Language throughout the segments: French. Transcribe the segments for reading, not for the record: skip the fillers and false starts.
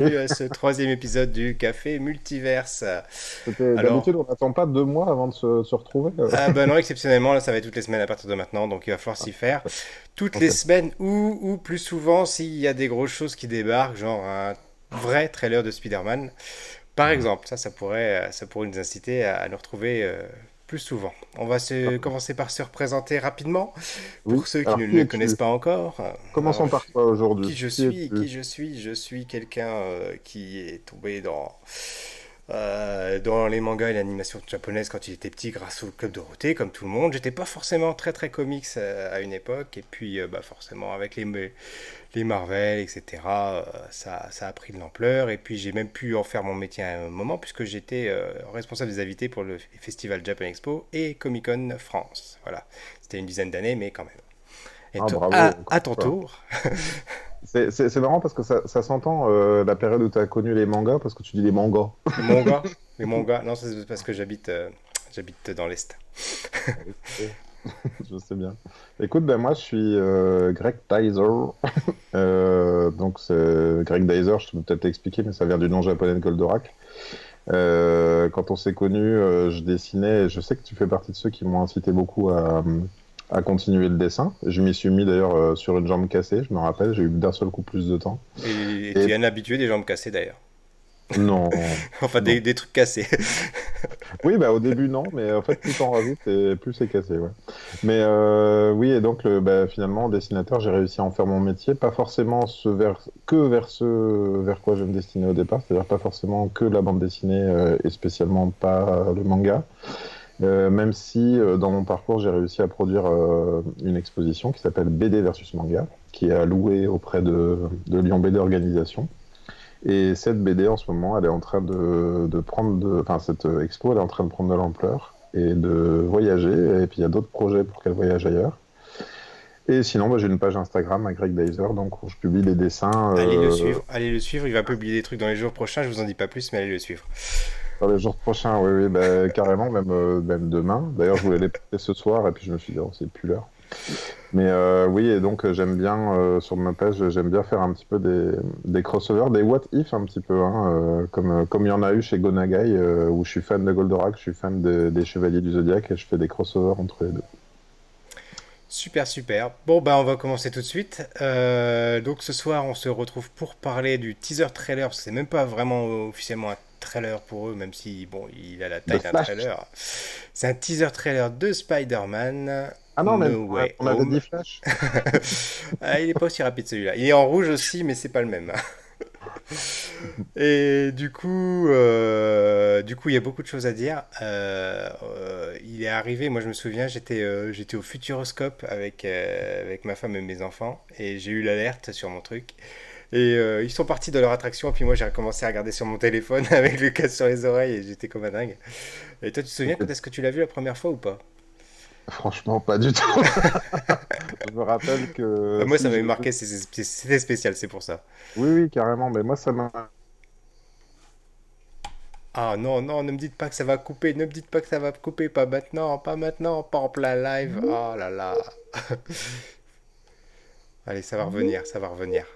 Bienvenue à ce troisième épisode du Café Multiverse. D'habitude, Alors, on n'attend pas 2 mois avant de se retrouver. ah ben non, exceptionnellement, là ça va être toutes les semaines à partir de maintenant, donc il va falloir s'y faire. Toutes les Ok. semaines ou plus souvent s'il y a des grosses choses qui débarquent, genre un vrai trailer de Spider-Man. Par Mhm. exemple, ça pourrait nous inciter à nous retrouver plus souvent. On va commencer par se représenter rapidement Oui. pour ceux qui Alors, ne qui me connaissent es-tu? pas encore. Alors, Commençons par toi aujourd'hui. qui je Qui suis, es-tu? qui je suis, je suis quelqu'un qui est tombé dans les mangas et l'animation japonaise quand il était petit grâce au Club Dorothée, comme tout le monde. J'étais pas forcément très très comics à une époque, et puis bah, forcément avec les Marvel, etc., ça a pris de l'ampleur, et puis j'ai même pu en faire mon métier à un moment, puisque j'étais responsable des invités pour le festival Japan Expo et Comic Con France. Voilà, c'était une dizaine d'années, mais quand même. Et Ah, toi, bravo. à ton tour. C'est marrant parce que ça s'entend la période où tu as connu les mangas parce que tu dis les mangas. Les mangas, les mangas, non, c'est parce que j'habite dans l'Est. Oui, je sais bien. Écoute, ben moi je suis Greg Daiser. Donc c'est Greg Daiser, je peux peut-être t'expliquer, mais ça vient du nom japonais de Goldorak. Quand on s'est connus, je dessinais. Je sais que tu fais partie de ceux qui m'ont incité beaucoup à continuer le dessin. Je m'y suis mis d'ailleurs sur une jambe cassée, je me rappelle. J'ai eu d'un seul coup plus de temps. Et Et tu es un habitué des jambes cassées d'ailleurs. non, Enfin, non. des trucs cassés. Oui, bah au début non, mais en fait plus t'en rajoutes et plus c'est cassé, ouais. Mais oui, et donc bah, finalement dessinateur, j'ai réussi à en faire mon métier, pas forcément vers ce vers quoi je me destinais au départ, c'est-à-dire pas forcément que la bande dessinée et spécialement pas le manga. Même si dans mon parcours, j'ai réussi à produire une exposition qui s'appelle BD versus manga, qui est allouée auprès de Lyon BD Organisation. Et cette BD, en ce moment, elle est en train de prendre enfin, cette expo, elle est en train de prendre de l'ampleur et de voyager. Et puis, il y a d'autres projets pour qu'elle voyage ailleurs. Et sinon, bah, j'ai une page Instagram à Greg Daiser, donc où je publie des dessins Allez le suivre, il va publier des trucs dans les jours prochains, je vous en dis pas plus, mais allez le suivre. dans les jours prochains. Oui, oui, bah, carrément, même demain. D'ailleurs, je voulais les poster ce soir, et puis je me suis dit, oh, c'est plus l'heure. Mais oui, et donc j'aime bien, sur ma page, j'aime bien faire un petit peu des crossovers, des what if un petit peu, hein, comme il y en a eu chez Gonagai, où je suis fan de Goldorak, je suis fan des Chevaliers du Zodiaque, et je fais des crossovers entre les deux. Super, super. Bon, bah, on va commencer tout de suite. Donc, ce soir, on se retrouve pour parler du teaser trailer, parce que c'est même pas vraiment officiellement un trailer pour eux, même si, bon, il a la De taille d'un Flash! trailer. C'est un teaser trailer de Spider-Man Ah non, mais No Way on avait Home. dit Flash! Ah, il est pas aussi rapide celui-là. Il est en rouge aussi, mais c'est pas le même. Et du coup, il y a beaucoup de choses à dire. Il est arrivé, moi je me souviens, j'étais au Futuroscope avec ma femme et mes enfants, et j'ai eu l'alerte sur mon truc. Et ils sont partis de leur attraction, et puis moi j'ai recommencé à regarder sur mon téléphone avec le casque sur les oreilles, et j'étais comme un dingue. Et toi, tu te souviens quand C'était- est-ce que tu l'as vu la première fois ou pas? Franchement, pas du tout. Je me rappelle que Moi, ça si je m'avait l'ai vu. marqué, c'était spécial, c'est pour ça. Oui, oui, carrément, mais moi ça m'a. Ah non, non, ne me dites pas que ça va couper, ne me dites pas que ça va couper, pas maintenant, pas maintenant, pas en plein live. Oh là là. Allez, ça va revenir, ça va revenir.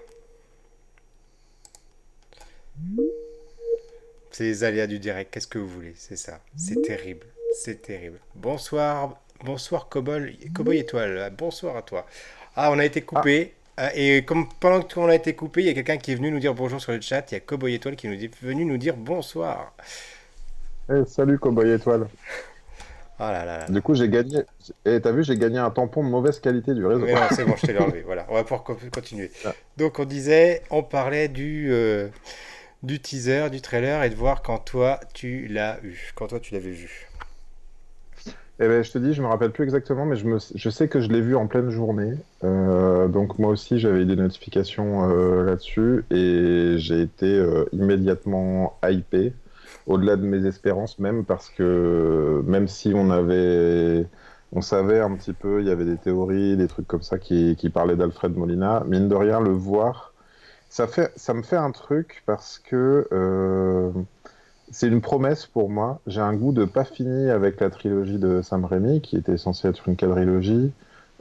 C'est les aléas du direct, qu'est-ce que vous voulez? C'est ça, c'est terrible, c'est terrible. Bonsoir, bonsoir Cowboy Étoile, bonsoir à toi. Ah, on a été Ah, coupé, et comme pendant que on a été coupé, il y a quelqu'un qui est venu nous dire bonjour sur le chat, il y a Cowboy Étoile qui est venu nous dire bonsoir. salut Cowboy Étoile. Ah là là là Du là. coup, j'ai gagné. Et t'as vu, j'ai gagné un tampon de mauvaise qualité du réseau. Mais non, c'est bon, je t'ai enlevé. Voilà, on va pouvoir continuer. Ah. Donc, on parlait du teaser, du trailer et de voir quand toi tu l'as eu, quand toi tu l'avais vu. Eh ben, je te dis, je me rappelle plus exactement, mais je sais que je l'ai vu en pleine journée. Donc moi aussi, j'avais des notifications là-dessus et j'ai été immédiatement hypé, au-delà de mes espérances même, parce que même si on savait un petit peu, il y avait des théories, des trucs comme ça qui parlaient d'Alfred Molina, mine de rien, le voir, ça me fait un truc parce que c'est une promesse pour moi. J'ai un goût de pas fini avec la trilogie de Sam Raimi, qui était censée être une quadrilogie.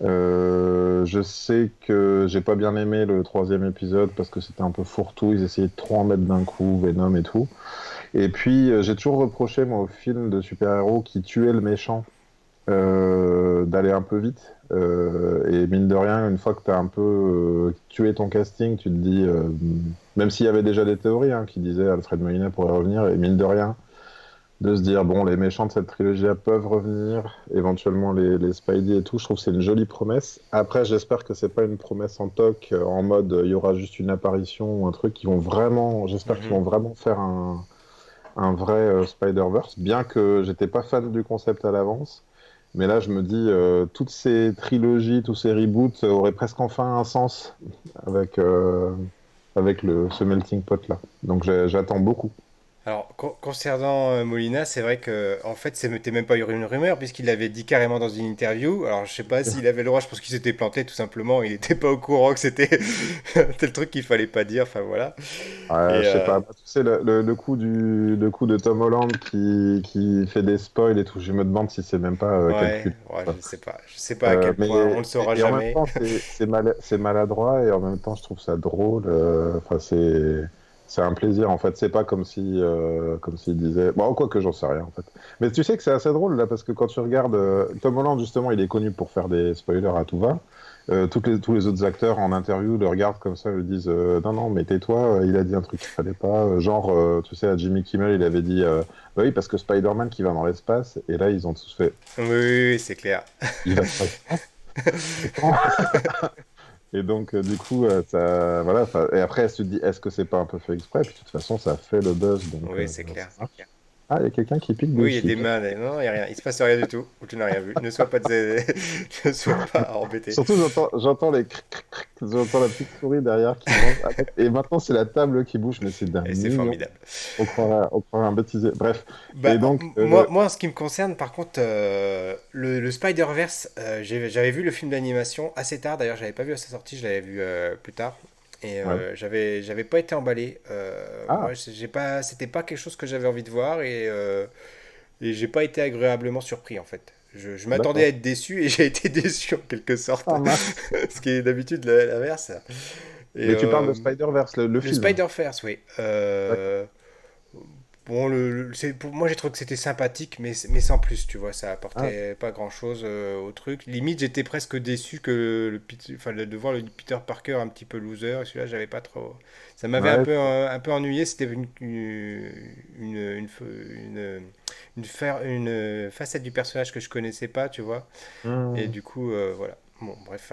Je sais que j'ai pas bien aimé le troisième épisode parce que c'était un peu fourre-tout, ils essayaient de trop en mettre d'un coup, Venom et tout. Et puis j'ai toujours reproché moi au film de super-héros qui tuait le méchant d'aller un peu vite. Et mine de rien, une fois que tu as un peu tué ton casting, tu te dis, même s'il y avait déjà des théories hein, qui disaient Alfred Molina pourrait revenir, et mine de rien, de se dire, bon, les méchants de cette trilogie-là peuvent revenir, éventuellement les Spidey et tout, je trouve que c'est une jolie promesse. Après, j'espère que c'est pas une promesse en toc, en mode, il y aura juste une apparition ou un truc, qui vont vraiment, j'espère qu'ils Mhm. vont vraiment faire un vrai Spider-Verse, bien que j'étais pas fan du concept à l'avance. Mais là, je me dis, toutes ces trilogies, tous ces reboots auraient presque enfin un sens avec, ce melting pot-là. Donc j'attends beaucoup. Alors, concernant Molina, c'est vrai que en fait, c'était même pas une rumeur, puisqu'il l'avait dit carrément dans une interview. Alors, je sais pas s'il avait le droit, je pense qu'il s'était planté tout simplement. Il n'était pas au courant que c'était tel truc qu'il fallait pas dire. Enfin, voilà. Ouais, Et je sais pas. Tu sais, le coup de Tom Holland qui fait des spoils et tout, je me demande si c'est même pas ouais, calculé. ouais, je sais pas. Je sais pas à quel Mais point, on le saura et en même jamais. temps, c'est maladroit et en même temps, je trouve ça drôle. Enfin, c'est un plaisir en fait. C'est pas comme si comme s'il disait. Bon, quoi que j'en sais rien en fait. Mais tu sais que c'est assez drôle là parce que quand tu regardes Tom Holland justement, il est connu pour faire des spoilers à tout va. Tous les autres acteurs en interview le regardent comme ça, lui disent non non mais tais-toi, il a dit un truc qu'il fallait pas. Genre tu sais à Jimmy Kimmel il avait dit bah oui parce que Spider-Man qui va dans l'espace et là ils ont tous fait Oui, oui, oui, c'est clair. il va dans l'espace. Et donc, du coup, ça, voilà. Et après, elle se dit, est-ce que c'est pas un peu fait exprès? Puis, de toute façon, ça fait le buzz, donc Oui, c'est ça clair. marche. Ah, il y a quelqu'un qui pique Oui, il y a dessus. des mains. Non, il y a rien. Il se passe rien du tout. Ou tu n'as rien vu. Ne sois pas, ne sois pas embêté. Surtout, j'entends les j'entends la petite souris derrière qui mange. Ah, et maintenant, c'est la table qui bouge, mais c'est d'un Et c'est mignon. formidable. On croirait un bêtisier. Bref. Bah, Et donc, moi, en ce qui me concerne, par contre, le Spider-Verse, j'avais vu le film d'animation assez tard. D'ailleurs, j'avais pas vu à sa sortie, je l'avais vu plus tard. Et ouais. j'avais pas été emballé. Ah, Moi, c'était pas quelque chose que j'avais envie de voir et j'ai pas été agréablement surpris en fait. Je m'attendais à d'accord. être déçu et j'ai été déçu en quelque sorte. Ah, mince. Ce qui est d'habitude l'inverse. Et Mais tu parles de Spider-Verse, le le film. Spider-Verse, oui. D'accord. Bon, pour moi, j'ai trouvé que c'était sympathique, mais sans plus, tu vois, ça Ah, apportait pas grand-chose au truc. Limite, j'étais presque déçu que enfin, de voir le Peter Parker un petit peu loser. Et celui-là, j'avais pas trop. Ça m'avait ouais. un peu ennuyé. C'était une facette du personnage que je connaissais pas, tu vois. Et Hmm. du coup, voilà. Bon, bref.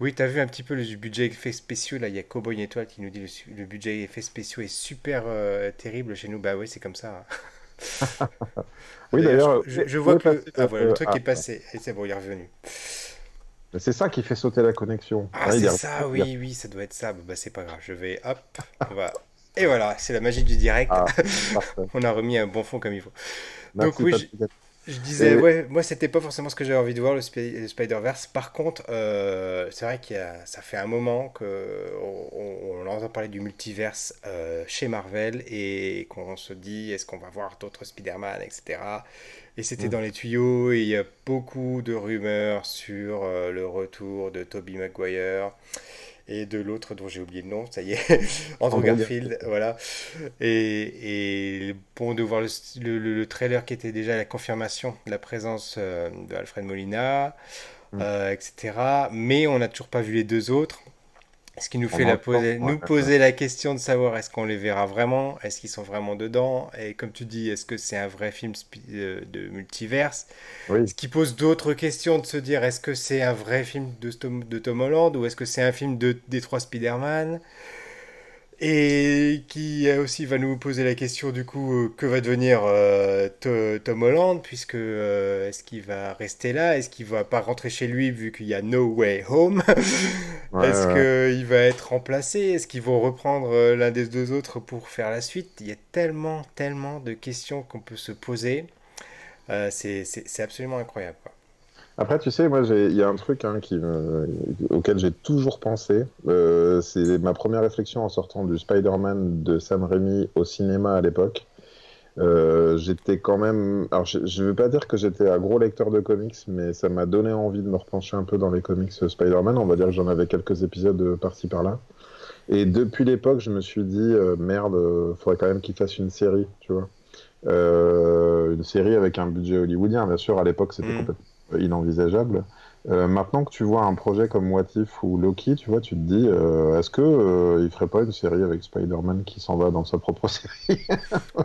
Oui, t'as vu un petit peu le budget effets spéciaux, là, il y a Cowboy Étoile qui nous dit le budget effets spéciaux est super terrible chez nous. Bah oui, c'est comme ça, hein. Oui, D'ailleurs, d'ailleurs, je où vois est que passé ah, voilà, le truc ah, est passé. Et c'est bon, il est revenu. c'est ça qui fait sauter la connexion. Ah, Ah, il c'est est ça, revenu. oui, oui, ça doit être ça. Bah, c'est pas grave, je vais, hop, on va. Et voilà, c'est la magie du direct. Ah, parfait. On a remis un bon fond comme il faut. Donc Merci, oui, Patrick. je disais, Et ouais, moi c'était pas forcément ce que j'avais envie de voir, le Spider-Verse. Par contre, c'est vrai ça fait un moment on entend parler du multiverse chez Marvel et qu'on se dit, est-ce qu'on va voir d'autres Spider-Man, etc. Et c'était hmm, dans les tuyaux et il y a beaucoup de rumeurs sur le retour de Tobey Maguire et de l'autre dont j'ai oublié le nom, ça y est, Andrew Andrew Garfield. Garfield, voilà. Et bon, de voir le trailer qui était déjà la confirmation de la présence de Alfred Molina, Hmm. etc. Mais on n'a toujours pas vu les deux autres. Ce qui nous On fait a le temps. Ouais, nous ouais. poser la question de savoir est-ce qu'on les verra vraiment, est-ce qu'ils sont vraiment dedans, et comme tu dis, est-ce que c'est un vrai film de multiverse? Oui. Ce qui pose d'autres questions de se dire est-ce que c'est un vrai film de Tom Holland ou est-ce que c'est un film des trois Spider-Man? Et qui aussi va nous poser la question du coup que va devenir Tom Holland puisque est-ce qu'il va rester là? Est-ce qu'il va pas rentrer chez lui vu qu'il y a No Way Home? Ouais, Est-ce ouais. qu'il va être remplacé? Est-ce qu'ils vont reprendre l'un des deux autres pour faire la suite? Il y a tellement, tellement de questions qu'on peut se poser. C'est absolument incroyable, quoi. Après, tu sais, moi, il y a un truc hein, auquel j'ai toujours pensé. C'est ma première réflexion en sortant du Spider-Man de Sam Raimi au cinéma à l'époque. J'étais quand même. Alors, je veux pas dire que j'étais un gros lecteur de comics, mais ça m'a donné envie de me repencher un peu dans les comics Spider-Man. On va dire que j'en avais quelques épisodes par-ci par-là. Et depuis l'époque, je me suis dit, merde, faudrait quand même qu'il fasse une série, tu vois. Une série avec un budget hollywoodien. Bien sûr, à l'époque, c'était Hmm. complètement inenvisageable. Maintenant que tu vois un projet comme What If ou Loki, tu vois, tu te dis, est-ce que il ferait pas une série avec Spider-Man qui s'en va dans sa propre série?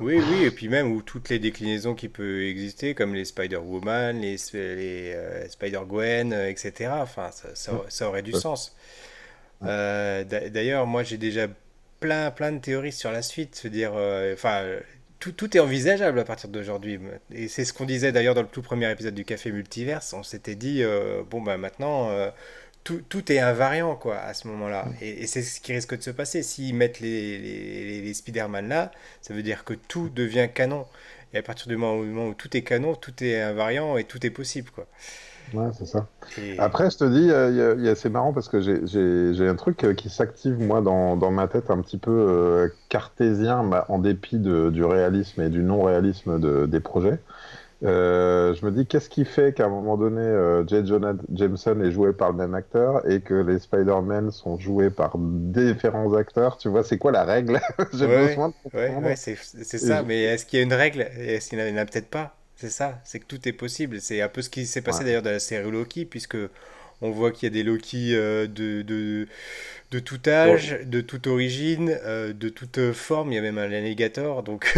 Oui, oui, et puis même où toutes les déclinaisons qui peuvent exister, comme les Spider-Woman, les Spider-Gwen, etc. Enfin, ça aurait du sens. D'ailleurs, moi j'ai déjà plein de théories sur la suite, se dire, enfin, tout est envisageable à partir d'aujourd'hui. Et c'est ce qu'on disait d'ailleurs dans le tout premier épisode du Café Multiverse. On s'était dit, bon, bah maintenant, tout est invariant, quoi, à ce moment-là. Et c'est ce qui risque de se passer. S'ils mettent les Spider-Man là, ça veut dire que tout devient canon. Et à partir du moment où tout est canon, tout est invariant et tout est possible, quoi. Ouais, c'est ça. Et Après, je te dis, c'est marrant parce que j'ai un truc qui s'active, moi, dans ma tête, un petit peu cartésien, bah, en dépit du réalisme et du non-réalisme des projets. Je me dis, qu'est-ce qui fait qu'à un moment donné, J. Jonah Jameson est joué par le même acteur et que les Spider-Man sont joués par différents acteurs? Tu vois, c'est quoi la règle? J'ai ouais, besoin de ouais, comprendre. c'est Et ça. Mais est-ce qu'il y a une règle? Et est-ce qu'il n'y en a peut-être pas? C'est ça, c'est que tout est possible. C'est un peu ce qui s'est passé ouais. d'ailleurs dans la série Loki, puisque on voit qu'il y a des Loki de tout âge, de toute origine, de toute forme. Il y a même un alligator, donc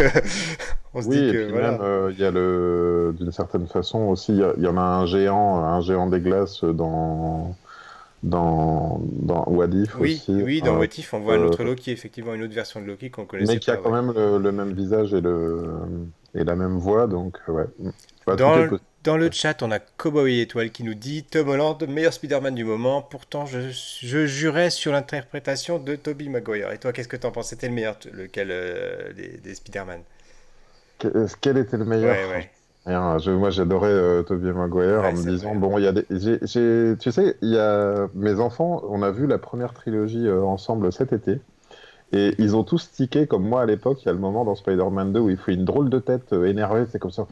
on se Oui, dit et que puis même, voilà. il y a d'une certaine façon aussi, il y en a un géant des glaces dans What If Oui, aussi, oui, dans What If, on voit un euh, autre Loki, effectivement, une autre version de Loki qu'on mais connaissait qui a pas, quand ouais. même le même visage et la même voix, donc ouais. Bah, tout est Dans, possible. dans le chat, on a Cowboy Étoile qui nous dit Tom Holland, meilleur Spider-Man du moment. Pourtant, je jurais sur l'interprétation de Tobey Maguire. Et toi, qu'est-ce que t'en penses? C'était le meilleur, lequel des Spider-Man? Quel était le meilleur? Ouais, Franchement, ouais. rien. Moi, j'adorais Tobey Maguire en Ouais, me c'est disant, vrai, hein. bon, il y a tu sais, il y a mes enfants, on a vu la première trilogie ensemble cet été. Et ils ont tous tiqué, comme moi à l'époque, il y a le moment dans Spider-Man 2 où il fait une drôle de tête énervée, c'est comme ça.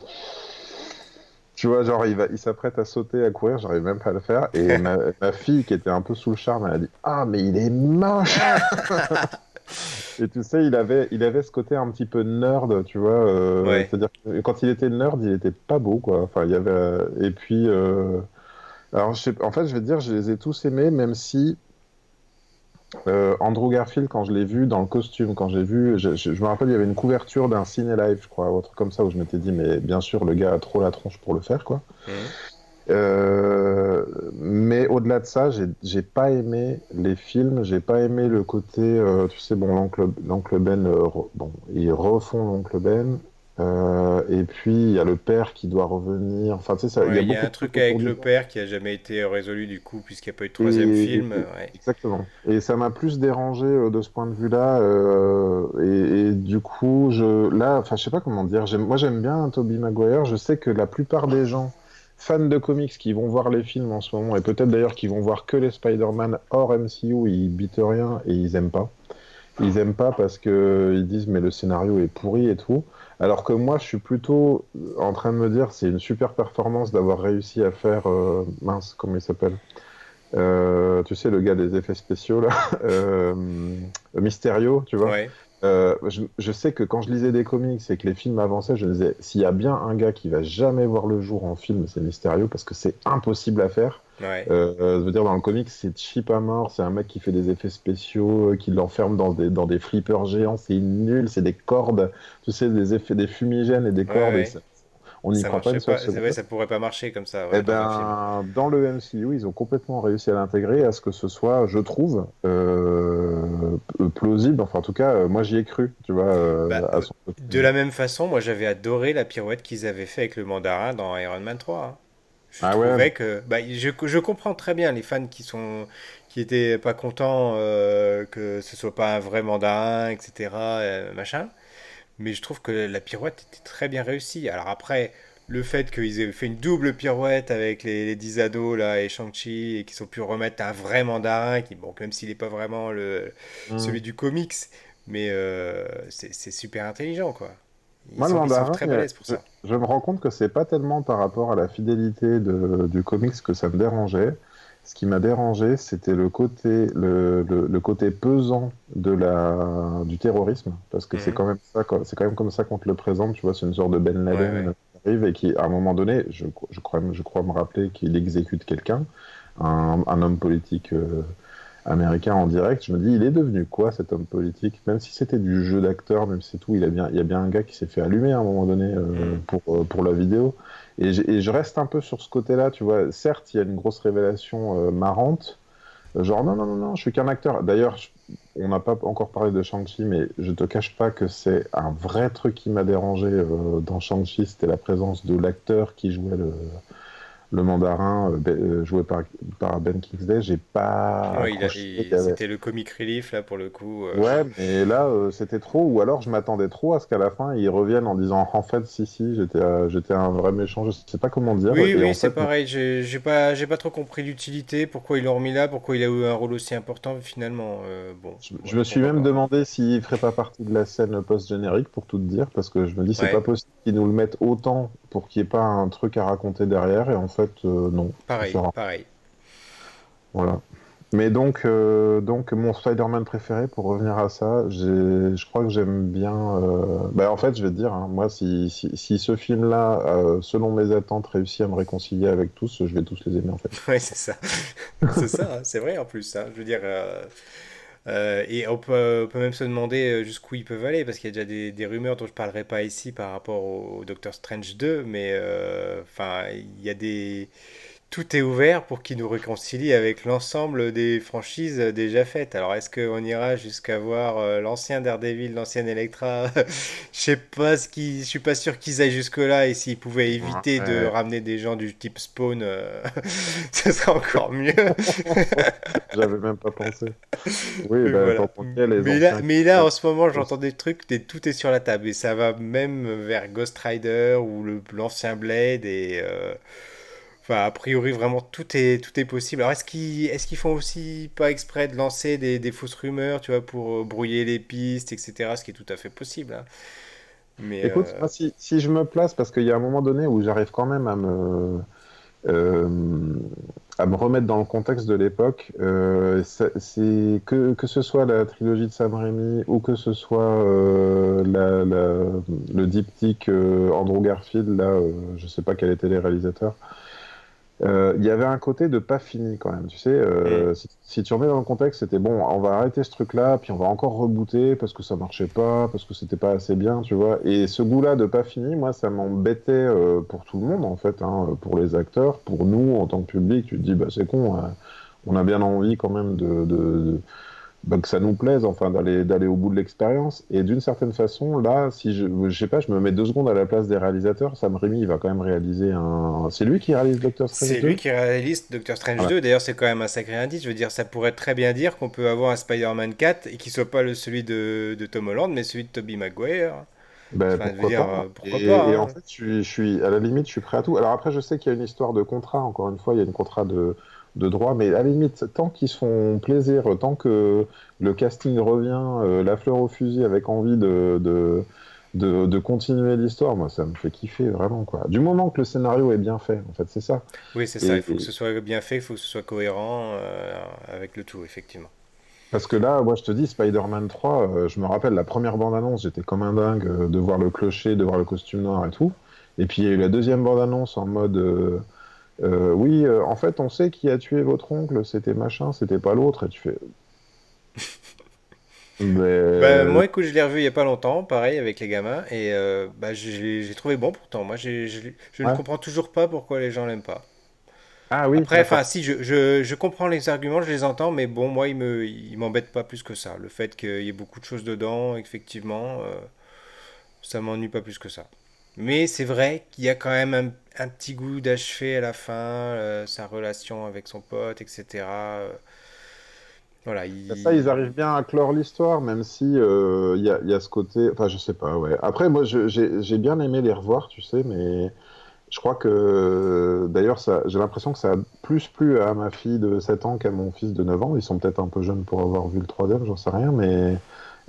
Tu vois, genre, il s'apprête à sauter, à courir, j'arrive même pas à le faire. Et ma fille, qui était un peu sous le charme, elle a dit, ah, mais il est moche! Et tu sais, il avait ce côté un petit peu nerd, tu vois. Ouais. C'est-à-dire que quand il était nerd, il était pas beau, quoi. Enfin, il y avait. Et puis. Alors, en fait, je vais te dire, je les ai tous aimés, même si Andrew Garfield, quand je l'ai vu dans le costume, quand j'ai vu, je me rappelle, il y avait une couverture d'un Ciné Live, je crois, ou un truc comme ça, où je m'étais dit, mais bien sûr, le gars a trop la tronche pour le faire, quoi. Mhm. Euh, mais au-delà de ça, j'ai pas aimé les films, j'ai pas aimé le côté, tu sais, bon, l'oncle Ben, bon, ils refont l'oncle Ben, et puis il y a le père qui doit revenir. Enfin, tu sais, il y a Ouais, il y a beaucoup un de trucs truc autour avec du le père. père qui a jamais été résolu du coup, puisqu'il n'y a pas eu de troisième Et, film. Ouais. exactement. Et ça m'a plus dérangé de ce point de vue-là. Et du coup, là, enfin, je sais pas comment dire. Moi, j'aime bien Tobey Maguire. Je sais que la plupart des gens fans de comics qui vont voir les films en ce moment, et peut-être d'ailleurs qui vont voir que les Spider-Man hors MCU, ils bitent rien et ils aiment pas. Ils aiment pas parce que ils disent mais le scénario est pourri et tout. Alors que moi, je suis plutôt en train de me dire c'est une super performance d'avoir réussi à faire mince, comment il s'appelle? Tu sais, le gars des effets spéciaux, là, Mysterio, tu vois. Ouais. Je sais que quand je lisais des comics et que les films avançaient, je me disais, s'il y a bien un gars qui va jamais voir le jour en film, c'est Mysterio, parce que c'est impossible à faire. Ouais. Je veux dire, dans le comics, c'est cheap à mort, c'est un mec qui fait des effets spéciaux, qui l'enferme dans des flippers géants, c'est nul, c'est des cordes, tu sais, des effets, des fumigènes et des Ouais, cordes, et ouais. on n'y Ça croit pas marchait une seule pas. C'est vrai, seconde. ça pourrait pas marcher comme ça, Eh ouais, dans un film. ben, dans le MCU, ils ont complètement réussi à l'intégrer, à ce que ce soit, je trouve, plausible. Enfin, en tout cas, moi, j'y ai cru, tu vois, Bah, à son de costume. la même façon, moi j'avais adoré la pirouette qu'ils avaient fait avec le mandarin dans Iron Man 3, hein. Je Ah ouais, trouvais que bah, je comprends très bien les fans qui étaient pas contents que ce soit pas un vrai mandarin, etc. Machin. Mais je trouve que la pirouette était très bien réussie. Alors après, le fait qu'ils aient fait une double pirouette avec les 10 ados là et Shang-Chi et qu'ils ont pu remettre un vrai mandarin, qui, bon, même s'il n'est pas vraiment hmm. celui du comics, mais c'est super intelligent quoi. Moi, le Ils sont mandarin, très balèzes pour ça. je me rends compte que c'est pas tellement par rapport à la fidélité du comics que ça me dérangeait. Ce qui m'a dérangé, c'était le côté pesant du terrorisme, parce que c'est Mhm. quand même ça, c'est quand même comme ça qu'on te le présente, tu vois, c'est une sorte de Ben Ouais, Laden ouais. qui arrive et qui, à un moment donné, je crois me rappeler qu'il exécute quelqu'un, un homme politique américain en direct. Je me dis, il est devenu quoi cet homme politique? Même si c'était du jeu d'acteur, même si c'est tout, il y a bien un gars qui s'est fait allumer à un moment donné Mhm. pour la vidéo. Et je reste un peu sur ce côté-là, tu vois. Certes, il y a une grosse révélation marrante, genre non, non, non, non, je suis qu'un acteur. D'ailleurs, on n'a pas encore parlé de Shang-Chi, mais je te cache pas que c'est un vrai truc qui m'a dérangé dans Shang-Chi, c'était la présence de l'acteur qui jouait le mandarin joué par Ben Kingsley. J'ai pas Ouais, accroché. c'était le comic relief là pour le coup. Ouais, mais là, c'était trop. Ou alors, je m'attendais trop à ce qu'à la fin, ils reviennent en disant, en fait, si, si, j'étais un vrai méchant. Je sais pas comment dire. Oui, Et oui, en c'est fait, non. pareil. J'ai pas trop compris l'utilité, pourquoi ils l'ont remis là, pourquoi il a eu un rôle aussi important finalement. Bon, Je ouais, me suis pourquoi même pas. demandé s'il ferait pas partie de la scène post-générique, pour tout te dire, parce que je me dis, c'est pas Ouais, possible qu'ils nous le mettent autant pour qu'il n'y ait pas un truc à raconter derrière. Et en fait, non, ça pareil, sert à... pareil. Voilà. Mais donc mon Spider-Man préféré, pour revenir à ça, je crois que j'aime bien. En fait, je vais te dire, hein, moi, si ce film-là, selon mes attentes, réussit à me réconcilier avec tous, je vais tous les aimer, en fait. Ouais, c'est ça. C'est ça, hein, c'est vrai en plus, hein. Je veux dire, et on peut même se demander jusqu'où ils peuvent aller, parce qu'il y a déjà des rumeurs dont je parlerai pas ici par rapport au Doctor Strange 2, mais enfin, il y a des, tout est ouvert pour qu'ils nous réconcilient avec l'ensemble des franchises déjà faites. Alors, est-ce qu'on ira jusqu'à voir l'ancien Daredevil, l'ancienne Elektra? Je suis pas sûr qu'ils aillent jusque-là. Et s'ils pouvaient éviter de Ouais. ramener des gens du type Spawn, ce serait encore mieux. J'avais même pas pensé. Oui, Mais ben, voilà. tant qu'il y a les anciens qui Mais là, en viennent. ce moment, j'entends des trucs, tout est sur la table. Et ça va même vers Ghost Rider ou l'ancien Blade. Et enfin, a priori, vraiment, tout est possible. Alors, est-ce qu'ils font aussi pas exprès de lancer des fausses rumeurs, tu vois, pour brouiller les pistes, etc. Ce qui est tout à fait possible, hein. Mais Écoute, moi, si je me place, parce qu'il y a un moment donné où j'arrive quand même euh, à me remettre dans le contexte de l'époque, c'est que ce soit la trilogie de Sam Raimi ou que ce soit le diptyque Andrew Garfield, là, je sais pas quel était les réalisateurs. Il y avait un côté de pas fini quand même, tu sais. hmm, Si tu remets dans le contexte, c'était bon, on va arrêter ce truc-là, puis on va encore rebooter parce que ça marchait pas, parce que c'était pas assez bien, tu vois. Et ce goût-là de pas fini, moi, ça m'embêtait pour tout le monde en fait, hein, pour les acteurs, pour nous en tant que public. Tu te dis, bah c'est con, on a bien envie quand même bah, que ça nous plaise, enfin, d'aller au bout de l'expérience. Et d'une certaine façon, là, si je sais pas, je me mets 2 secondes à la place des réalisateurs, Sam Raimi, il va quand même réaliser un. C'est lui qui réalise Doctor Strange c'est lui 2? qui réalise Doctor Strange Voilà. 2. D'ailleurs, c'est quand même un sacré indice. Je veux dire, ça pourrait très bien dire qu'on peut avoir un Spider-Man 4 et qu'il soit pas celui de Tom Holland, mais celui de Tobey Maguire. Ben, Enfin, je veux pourquoi dire, pas? pourquoi pas, Et en hein. fait, à la limite, je suis prêt à tout. Alors après, je sais qu'il y a une histoire de contrat, encore une fois, il y a une contrat de droit, mais à la limite, tant qu'ils se font plaisir, tant que le casting revient, la fleur au fusil, avec envie de continuer l'histoire, moi, ça me fait kiffer, vraiment, quoi. Du moment que le scénario est bien fait, en fait, c'est ça. Oui, c'est ça. Il faut que Et ce soit bien fait, il faut que ce soit cohérent avec le tout, effectivement. parce que là, moi, je te dis, Spider-Man 3, je me rappelle la première bande-annonce, j'étais comme un dingue de voir le clocher, de voir le costume noir et tout. Et puis, il y a eu la deuxième bande-annonce en mode oui, en fait, on sait qui a tué votre oncle, c'était machin, c'était pas l'autre. Et tu fais, Bah, mais moi, écoute, je l'ai revu il y a pas longtemps, pareil, avec les gamins, et bah, j'ai trouvé bon pourtant. Moi, je ne ouais. comprends toujours pas pourquoi les gens l'aiment pas. Ah oui, Après, enfin, d'accord. si, je comprends les arguments, je les entends, mais bon, moi, il m'embête pas plus que ça. Le fait qu'il y ait beaucoup de choses dedans, effectivement, ça m'ennuie pas plus que ça. Mais c'est vrai qu'il y a quand même un petit goût d'achevé à la fin, sa relation avec son pote, etc. Voilà, Ça, ils arrivent bien à clore l'histoire, même si il y a ce côté. Enfin, je sais pas, ouais. Après, moi, j'ai bien aimé les revoir, tu sais, mais je crois que d'ailleurs, j'ai l'impression que ça a plus plu à ma fille de 7 ans qu'à mon fils de 9 ans. Ils sont peut-être un peu jeunes pour avoir vu le troisième, j'en sais rien, mais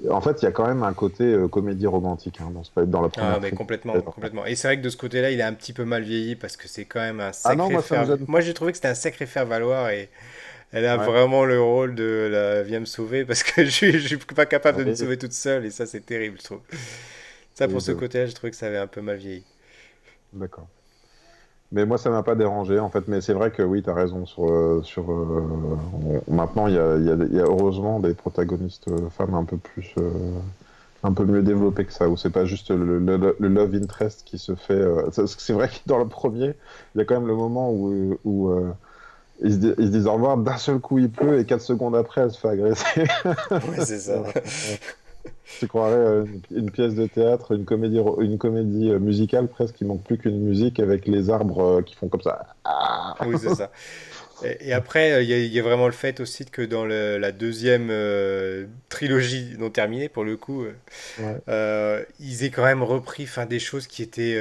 En fait, il y a quand même un côté comédie romantique hein, dans la Ah, première mais trilogie. complètement, complètement. Et c'est vrai que de ce côté-là, il a un petit peu mal vieilli parce que c'est quand même un Ah non, sacré moi ça me faire. gêne Moi, pas. j'ai trouvé que c'était un sacré faire-valoir et elle a Ouais. vraiment le rôle de la viens me sauver parce que je suis pas capable de me Oui, sauver toute seule et ça, c'est terrible, je trouve. Ça, pour oui, ce côté-là, j'ai trouvé que ça avait un peu mal vieilli. d'accord. Mais moi, ça m'a pas dérangé, en fait. Mais c'est vrai que oui, tu as raison. Maintenant, il y a heureusement des protagonistes femmes un peu plus, un peu mieux développées que ça, où c'est pas juste le love interest qui se fait. C'est vrai que dans le premier, il y a quand même le moment où ils se disent au revoir, d'un seul coup il pleut et 4 secondes après, elle se fait agresser. Ouais, c'est C'est ça. vraiment, tu croirais une pièce de théâtre, une comédie musicale presque, qui manque plus qu'une musique avec les arbres qui font comme ça. Ah. Oui, c'est ça. Et après, il y a vraiment le fait aussi que dans la deuxième trilogie non terminée, pour le coup, Ouais. ils aient quand même repris enfin, des choses qui étaient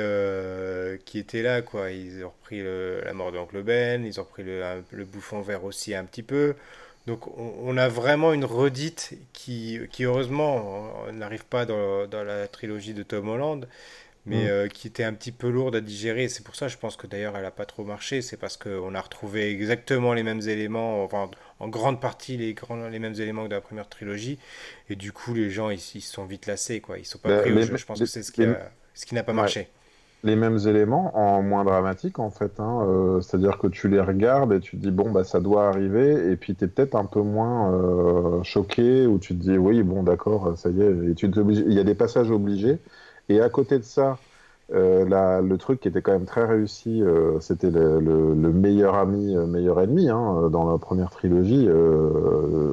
là, quoi. Ils ont repris la mort de l'oncle Ben, ils ont repris le bouffon vert aussi un petit peu. Donc on a vraiment une redite qui heureusement, n'arrive pas dans la trilogie de Tom Holland, mais Mm. qui était un petit peu lourde à digérer. C'est pour ça, je pense que d'ailleurs, elle n'a pas trop marché. C'est parce qu'on a retrouvé exactement les mêmes éléments, enfin, en grande partie les mêmes éléments que dans la première trilogie. Et du coup, les gens, ils se sont vite lassés, quoi. Ils ne sont pas Ben, pris au jeu. Je pense que c'est les- ce qui n'a pas ouais, marché. les mêmes éléments en moins dramatique en fait, hein. C'est-à-dire que tu les regardes et tu te dis bon bah ça doit arriver et puis tu es peut-être un peu moins choqué ou tu te dis oui bon d'accord ça y est et il y a des passages obligés et à côté de ça le truc qui était quand même très réussi c'était le meilleur ami meilleur ennemi hein, dans la première trilogie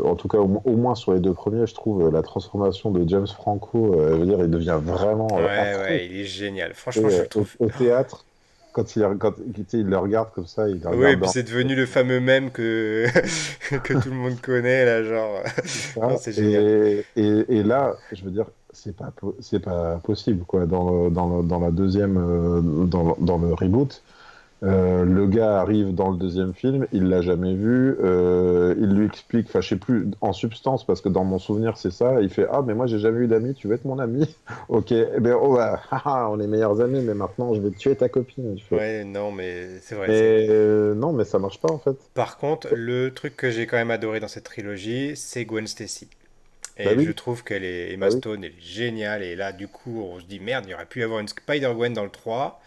en tout cas au moins sur les deux premiers je trouve la transformation de James Franco je veux dire il devient vraiment Ouais, affreux ouais, il est génial. et, Franchement, je le trouve. au théâtre, quand tu sais, il le regarde comme ça, il le Oui, et regarde puis dans c'est devenu le fameux mème que, que tout le monde connaît, là, genre. Non, ça. c'est génial. Et là, je veux dire, c'est pas possible, quoi. Dans la deuxième, dans le reboot, le gars arrive dans le deuxième film, il l'a jamais vu, il lui explique, enfin je sais plus en substance parce que dans mon souvenir c'est ça, il fait ah mais moi j'ai jamais eu d'amis, tu veux être mon ami? Ok, eh ben oh bah, haha, on est meilleurs amis mais maintenant je vais tuer ta copine. Je fais, Ouais, non, mais c'est vrai. mais non mais ça marche pas en fait. Par contre, le truc que j'ai quand même adoré dans cette trilogie, c'est Gwen Stacy. Bah Et je oui, trouve qu'elle est bah Emma oui, Stone, elle est géniale. Et là, du coup, on se dit merde, il y aurait pu y avoir une Spider-Gwen dans le 3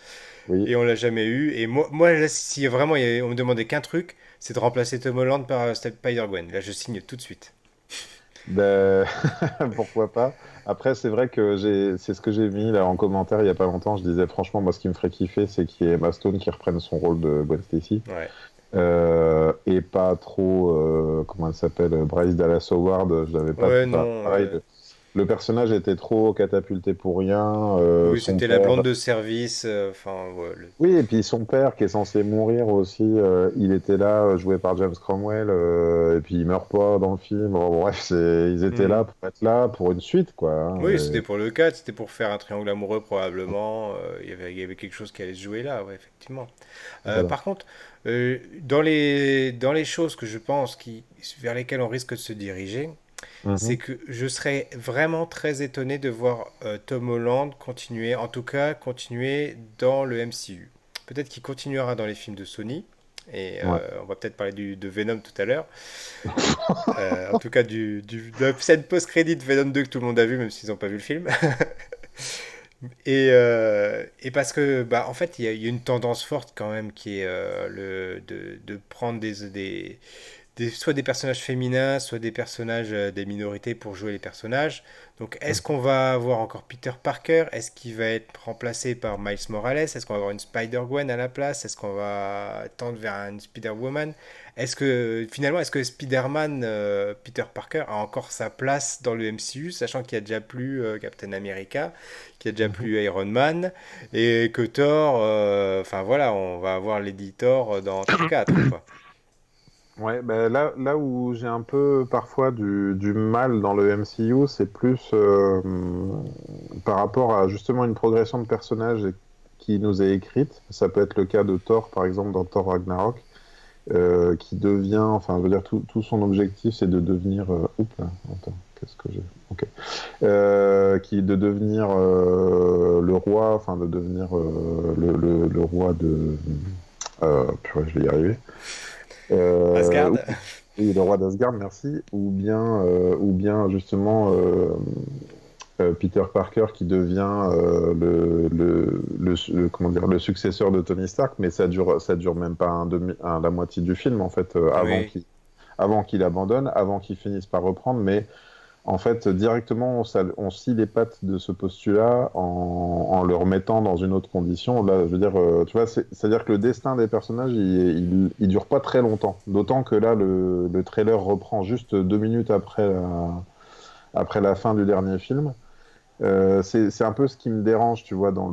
oui. et on l'a jamais eu. Et moi là, si vraiment on me demandait qu'un truc, c'est de remplacer Tom Holland par Spider-Gwen. Là, je signe tout de suite. Ben, pourquoi pas? Après, c'est vrai que c'est ce que j'ai mis là en commentaire il y a pas longtemps. Je disais franchement, moi, ce qui me ferait kiffer, c'est qu'il y ait Emma Stone qui reprenne son rôle de Gwen Stacy. Ouais. Et pas trop, comment elle s'appelle, Bryce Dallas Howard. Je l'avais pas, Ouais, enfin, non. pareil, le personnage était trop catapulté pour rien. Oui, Son c'était la père, blonde de service. Enfin, ouais, oui, et puis son père qui est censé mourir aussi, il était là, joué par James Cromwell, et puis il meurt pas dans le film. Bon, bref, ils étaient Hmm. là pour être là pour une suite, quoi, hein, Oui, c'était pour le 4, c'était pour faire un triangle amoureux probablement. Il y avait quelque chose qui allait se jouer là, ouais, effectivement. voilà. Par contre, dans les choses que je pense vers lesquelles on risque de se diriger, c'est Mhm. que je serais vraiment très étonné de voir Tom Holland continuer, en tout cas continuer dans le MCU. Peut-être qu'il continuera dans les films de Sony, et Ouais. on va peut-être parler de Venom tout à l'heure. En tout cas, de la scène post-crédit de Venom 2 que tout le monde a vu, même s'ils n'ont pas vu le film. Et parce que, bah, en fait, il y a une tendance forte quand même qui est de prendre soit des personnages féminins, soit des personnages des minorités pour jouer les personnages. Donc, est-ce qu'on va avoir encore Peter Parker? Est-ce qu'il va être remplacé par Miles Morales? Est-ce qu'on va avoir une Spider-Gwen à la place? Est-ce qu'on va tendre vers une Spider-Woman? Est-ce que Spider-Man, Peter Parker, a encore sa place dans le MCU, sachant qu'il y a déjà plus Captain America, qu'il y a déjà Mhm. plus Iron Man, et que Thor, enfin voilà, on va avoir Lady Thor dans Thor 4, quoi. Ouais, ben là où j'ai un peu parfois du mal dans le MCU, c'est plus par rapport à justement une progression de personnage qui nous est écrite. Ça peut être le cas de Thor, par exemple, dans Thor Ragnarok, qui devient, enfin, je veux dire, tout son objectif, c'est de devenir. Oups, là, attends. Qu'est-ce que j'ai? Ok. Qui de devenir le roi, enfin de devenir le roi de. Purée, je vais y arriver. Euh, Asgard? oui, le roi d'Asgard, merci. Ou bien justement Peter Parker qui devient comment dire, le successeur de Tony Stark, mais ça dure même pas la moitié du film en fait, Oui. avant qu'il abandonne, avant qu'il finisse par reprendre, mais en fait, directement, on scie les pattes de ce postulat en le remettant dans une autre condition. Là, je veux dire, tu vois, c'est-à-dire que le destin des personnages, il dure pas très longtemps. D'autant que là, le trailer reprend juste 2 minutes après la fin du dernier film. C'est un peu ce qui me dérange, tu vois, dans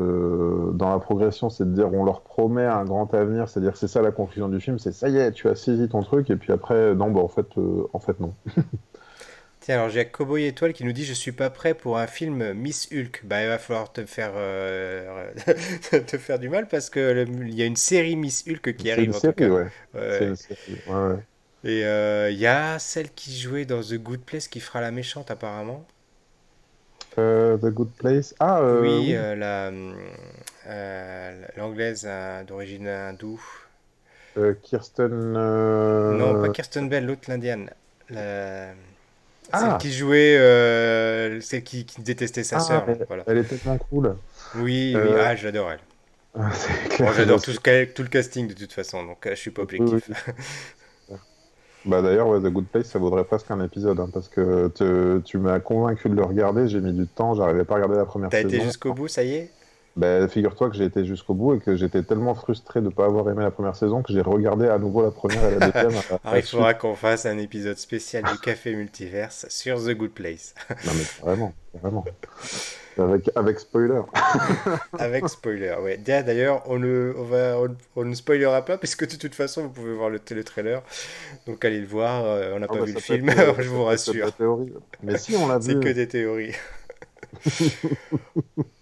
la progression, c'est de dire on leur promet un grand avenir, c'est-à-dire que c'est ça la conclusion du film, c'est ça y est, tu as saisi ton truc, et puis après, non, bah en fait non. Tiens, alors j'ai Cowboy Étoile qui nous dit je suis pas prêt pour un film Miss Hulk. Bah, il va falloir te faire, te faire du mal parce que il y a une série Miss Hulk qui C'est une arrive en tout série, cas. ouais. C'est Ouais. une série, ouais, ouais. Et il y a celle qui jouait dans The Good Place qui fera la méchante apparemment. The Good Place. Ah, Oui, oui. l'anglaise d'origine hindoue. Kirsten. Non, pas Kirsten Bell, l'autre l'Indienne. La- Celle Ah, qui jouait, celle qui détestait sa ah, sœur, là. Voilà. elle est tellement cool. Oui, oui, Euh, ah, j'adore elle. c'est Bon, clair, je j'adore tout, suis. tout le casting de toute façon, donc je suis pas Oui, oui, objectif. oui. Bah d'ailleurs, ouais, The Good Place, ça vaudrait presque un épisode, hein, parce que tu m'as convaincu de le regarder. J'ai mis du temps, j'arrivais pas à regarder la première T'as été saison. jusqu'au bout, ça y est? Bah, figure-toi que j'ai été jusqu'au bout et que j'étais tellement frustré de ne pas avoir aimé la première saison que j'ai regardé à nouveau la première et la deuxième à Alors la il faudra suite. qu'on fasse un épisode spécial du Café Multiverse sur The Good Place. Non mais vraiment, vraiment. Avec spoiler. Avec spoiler, ouais. D'ailleurs, on ne spoilera pas, puisque de toute façon, vous pouvez voir le trailer. Donc allez le voir, on n'a Ah pas bah, vu le film, je ça vous peut être que de la rassure. théorie. Mais si, on l'a C'est que vu. des théories.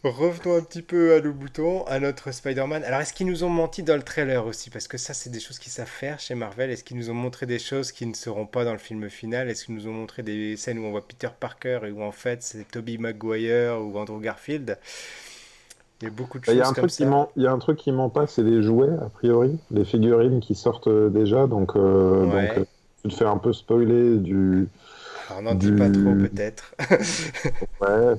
Revenons un petit peu à nos boutons, à notre Spider-Man. Alors, est-ce qu'ils nous ont menti dans le trailer aussi? Parce que ça, c'est des choses qu'ils savent faire chez Marvel. Est-ce qu'ils nous ont montré des choses qui ne seront pas dans le film final? Est-ce qu'ils nous ont montré des scènes où on voit Peter Parker et où en fait c'est Tobey Maguire ou Andrew Garfield? Il y a beaucoup de Bah, choses comme ça. il y a un truc qui ment pas, c'est les jouets, a priori, les figurines qui sortent déjà. Ouais. Tu te fais un peu spoiler Alors, n'en dis pas trop, du, peut-être. ouais,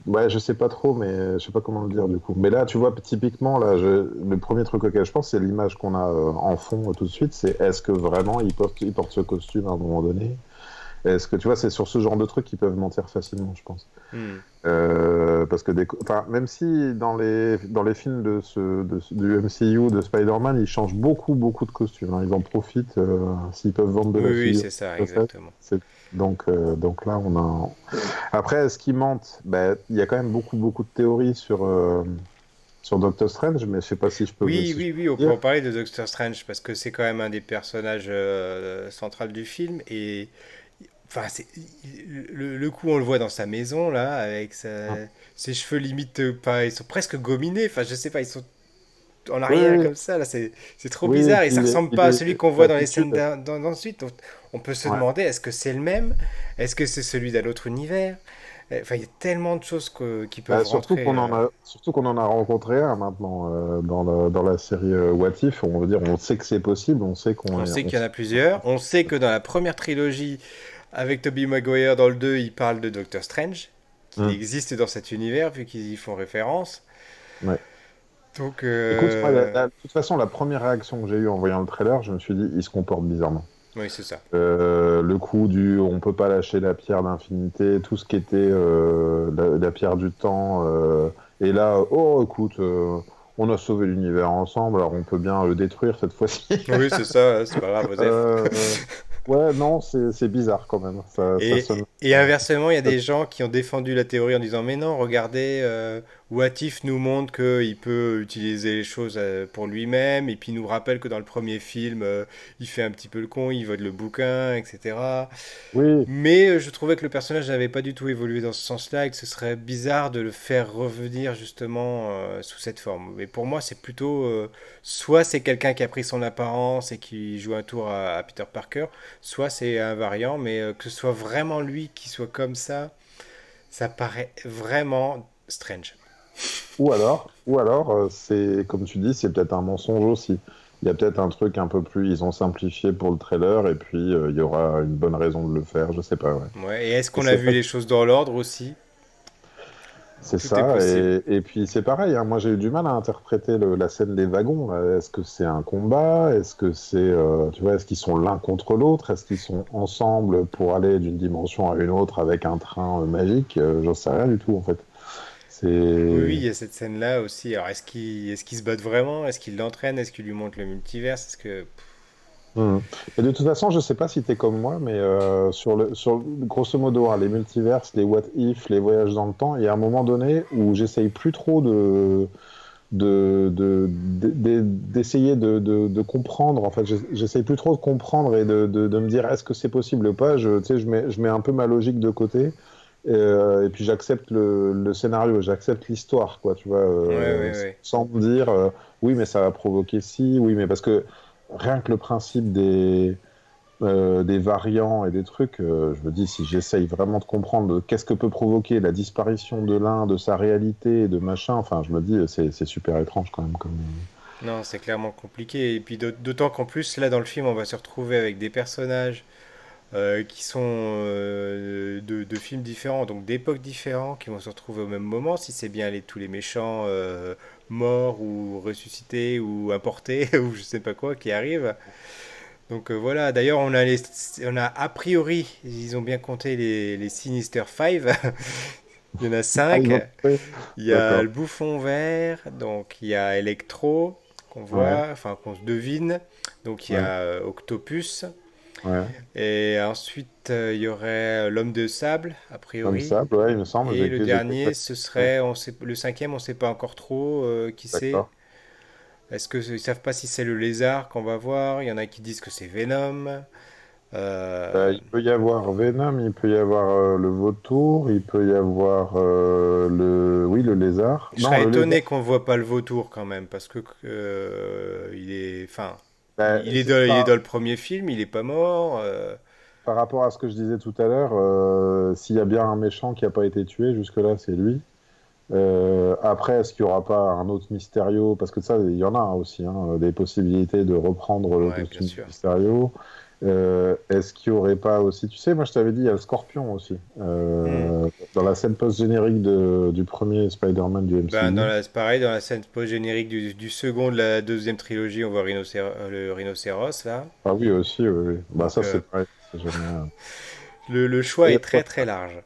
ouais, je sais pas trop, mais je sais pas comment le dire du coup. Mais là, tu vois, typiquement, le premier truc auquel je pense, c'est l'image qu'on a en fond tout de suite. C'est est-ce que vraiment il porte ce costume à un moment donné? Est-ce que tu vois, c'est sur ce genre de trucs qu'ils peuvent mentir facilement, je pense. Hmm. Parce que enfin, même si dans les films du MCU de Spider-Man, ils changent beaucoup de costumes, hein. Ils en profitent s'ils peuvent vendre de Oui, la oui, figure. c'est ça, De fait, exactement. donc là, on a. Après, est-ce qu'ils mentent? Ben, il y a quand même beaucoup de théories sur Doctor Strange, mais je sais pas Oui, si je oui, peux oui, on le peut dire. en parler de Doctor Strange parce que c'est quand même un des personnages centraux du film et enfin, le coup, on le voit dans sa maison là avec ses cheveux limite pas, ils sont presque gominés. Enfin, je sais pas, ils sont en Oui, arrière oui, comme ça là, c'est trop oui, et bizarre et puis ça ressemble il pas à est celui qu'on voit dans les scènes l'attitude. d'ensuite. Donc, on peut se Ouais. demander est-ce que c'est le même? Est-ce que c'est celui d'un autre univers? Enfin, il y a tellement de choses qui Bah, peuvent rentrer. surtout qu'on en a rencontré un maintenant dans la série What If. On veut dire, on sait que c'est possible, On sait on qu'il y en sait a plusieurs. On sait que dans la première trilogie, avec Tobey Maguire dans le 2, il parle de Doctor Strange, qu'il Hum, existe dans cet univers, vu qu'ils y font référence. ouais. Donc, Écoute, moi, de toute façon, la première réaction que j'ai eue en voyant le trailer, je me suis dit, il se comporte bizarrement. oui, c'est ça. Le coup on peut pas lâcher la pierre d'infinité, tout ce qui était la pierre du temps, et là, oh, écoute, on a sauvé l'univers ensemble, alors on peut bien le détruire cette fois-ci. Oui, c'est ça, c'est pas grave, Osef. Euh, ouais, non, c'est bizarre quand même. Ça sonne. Et inversement, il y a Ça- des gens qui ont défendu la théorie en disant mais non, regardez, What If nous montre qu'il peut utiliser les choses pour lui-même, et puis il nous rappelle que dans le premier film, il fait un petit peu le con, il vole le bouquin, etc. Oui, Mais je trouvais que le personnage n'avait pas du tout évolué dans ce sens-là et que ce serait bizarre de le faire revenir justement sous cette forme. Mais pour moi, c'est plutôt soit c'est quelqu'un qui a pris son apparence et qui joue un tour à Peter Parker, soit c'est un variant, mais que ce soit vraiment lui qui soit comme ça paraît vraiment strange. C'est comme tu dis, c'est peut-être un mensonge aussi. Il y a peut-être un truc un peu plus, ils ont simplifié pour le trailer et puis il y aura une bonne raison de le faire, je sais pas, ouais. Ouais, et est-ce Et qu'on a c'est vu vrai que les choses dans l'ordre aussi? c'est Tout est ça, possible. et puis c'est pareil, hein, moi j'ai eu du mal à interpréter la scène des wagons. Là. Est-ce que c'est un combat? Est-ce que c'est, tu vois, est-ce qu'ils sont l'un contre l'autre? Est-ce qu'ils sont ensemble pour aller d'une dimension à une autre avec un train magique? J'en sais rien du tout en fait. Oui, oui, C'est il y a cette scène-là aussi. Alors, est-ce qu'ils se battent vraiment? Est-ce qu'ils l'entraînent? Est-ce qu'ils lui montrent le multiverse? Est-ce que... Mhm. Et de toute façon, je sais pas si tu es comme moi, mais grosso modo, hein, les multiverses, les what if, les voyages dans le temps, il y a un moment donné où j'essaye plus trop d'essayer de comprendre. En fait, j'essaye plus trop de comprendre et de me dire est-ce que c'est possible ou pas. Tu sais, je mets un peu ma logique de côté et puis j'accepte le scénario, j'accepte l'histoire, quoi, tu vois, Ouais, ouais, ouais. sans me dire oui, mais ça va provoquer ci, oui, mais parce que rien que le principe des variants et des trucs, je me dis, si j'essaye vraiment de comprendre qu'est-ce que peut provoquer la disparition de l'un, de sa réalité, de machin, enfin, je me dis, c'est super étrange quand même. Comme... Non, c'est clairement compliqué. Et puis d'autant qu'en plus, là, dans le film, on va se retrouver avec des personnages qui sont de films différents, donc d'époques différentes, qui vont se retrouver au même moment, si c'est bien tous les méchants morts ou ressuscités ou importés ou je sais pas quoi qui arrivent. Donc voilà, d'ailleurs on a a priori, ils ont bien compté les Sinister Five. Il y en a Ah, cinq. ils ont fait. Il y a le D'accord. bouffon vert, donc il y a Electro qu'on Ouais, voit, enfin qu'on se devine. Donc il y ouais, a Octopus. ouais. Et ensuite il y aurait l'homme de sable, a Comme priori. ça, ouais, il me semble, Et le j'ai plus dernier, exact. ce Ouais, serait, le cinquième, on sait pas encore trop qui c'est. d'accord. Est-ce que ils savent pas si c'est le lézard qu'on va voir? Il y en a qui disent que c'est Venom. Euh, Il peut y avoir Venom, il peut y avoir le vautour, il peut y avoir oui, le lézard. Je Non, serais le lézard. étonné qu'on voit pas le vautour quand même, parce que il est, enfin, Bah, il est dans le premier film, il est pas mort. par rapport à ce que je disais tout à l'heure, s'il y a bien un méchant qui n'a pas été tué, jusque-là, c'est lui. Après, est-ce qu'il n'y aura pas un autre Mysterio? Parce que ça, il y en a aussi, hein, des possibilités de reprendre le Ouais, bien costume de sûr. Mysterio. Est-ce qu'il n'y aurait pas aussi... Tu sais, moi, je t'avais dit, il y a le Scorpion aussi. Hmm. Dans la scène post-générique du premier Spider-Man du Ben, MCU. c'est pareil, dans la scène post-générique du second de la deuxième trilogie, on voit le rhinocéros, là. Ah oui, aussi, oui, oui. Bah Donc, ça, c'est pareil. C'est jamais... le choix Et, est très très large.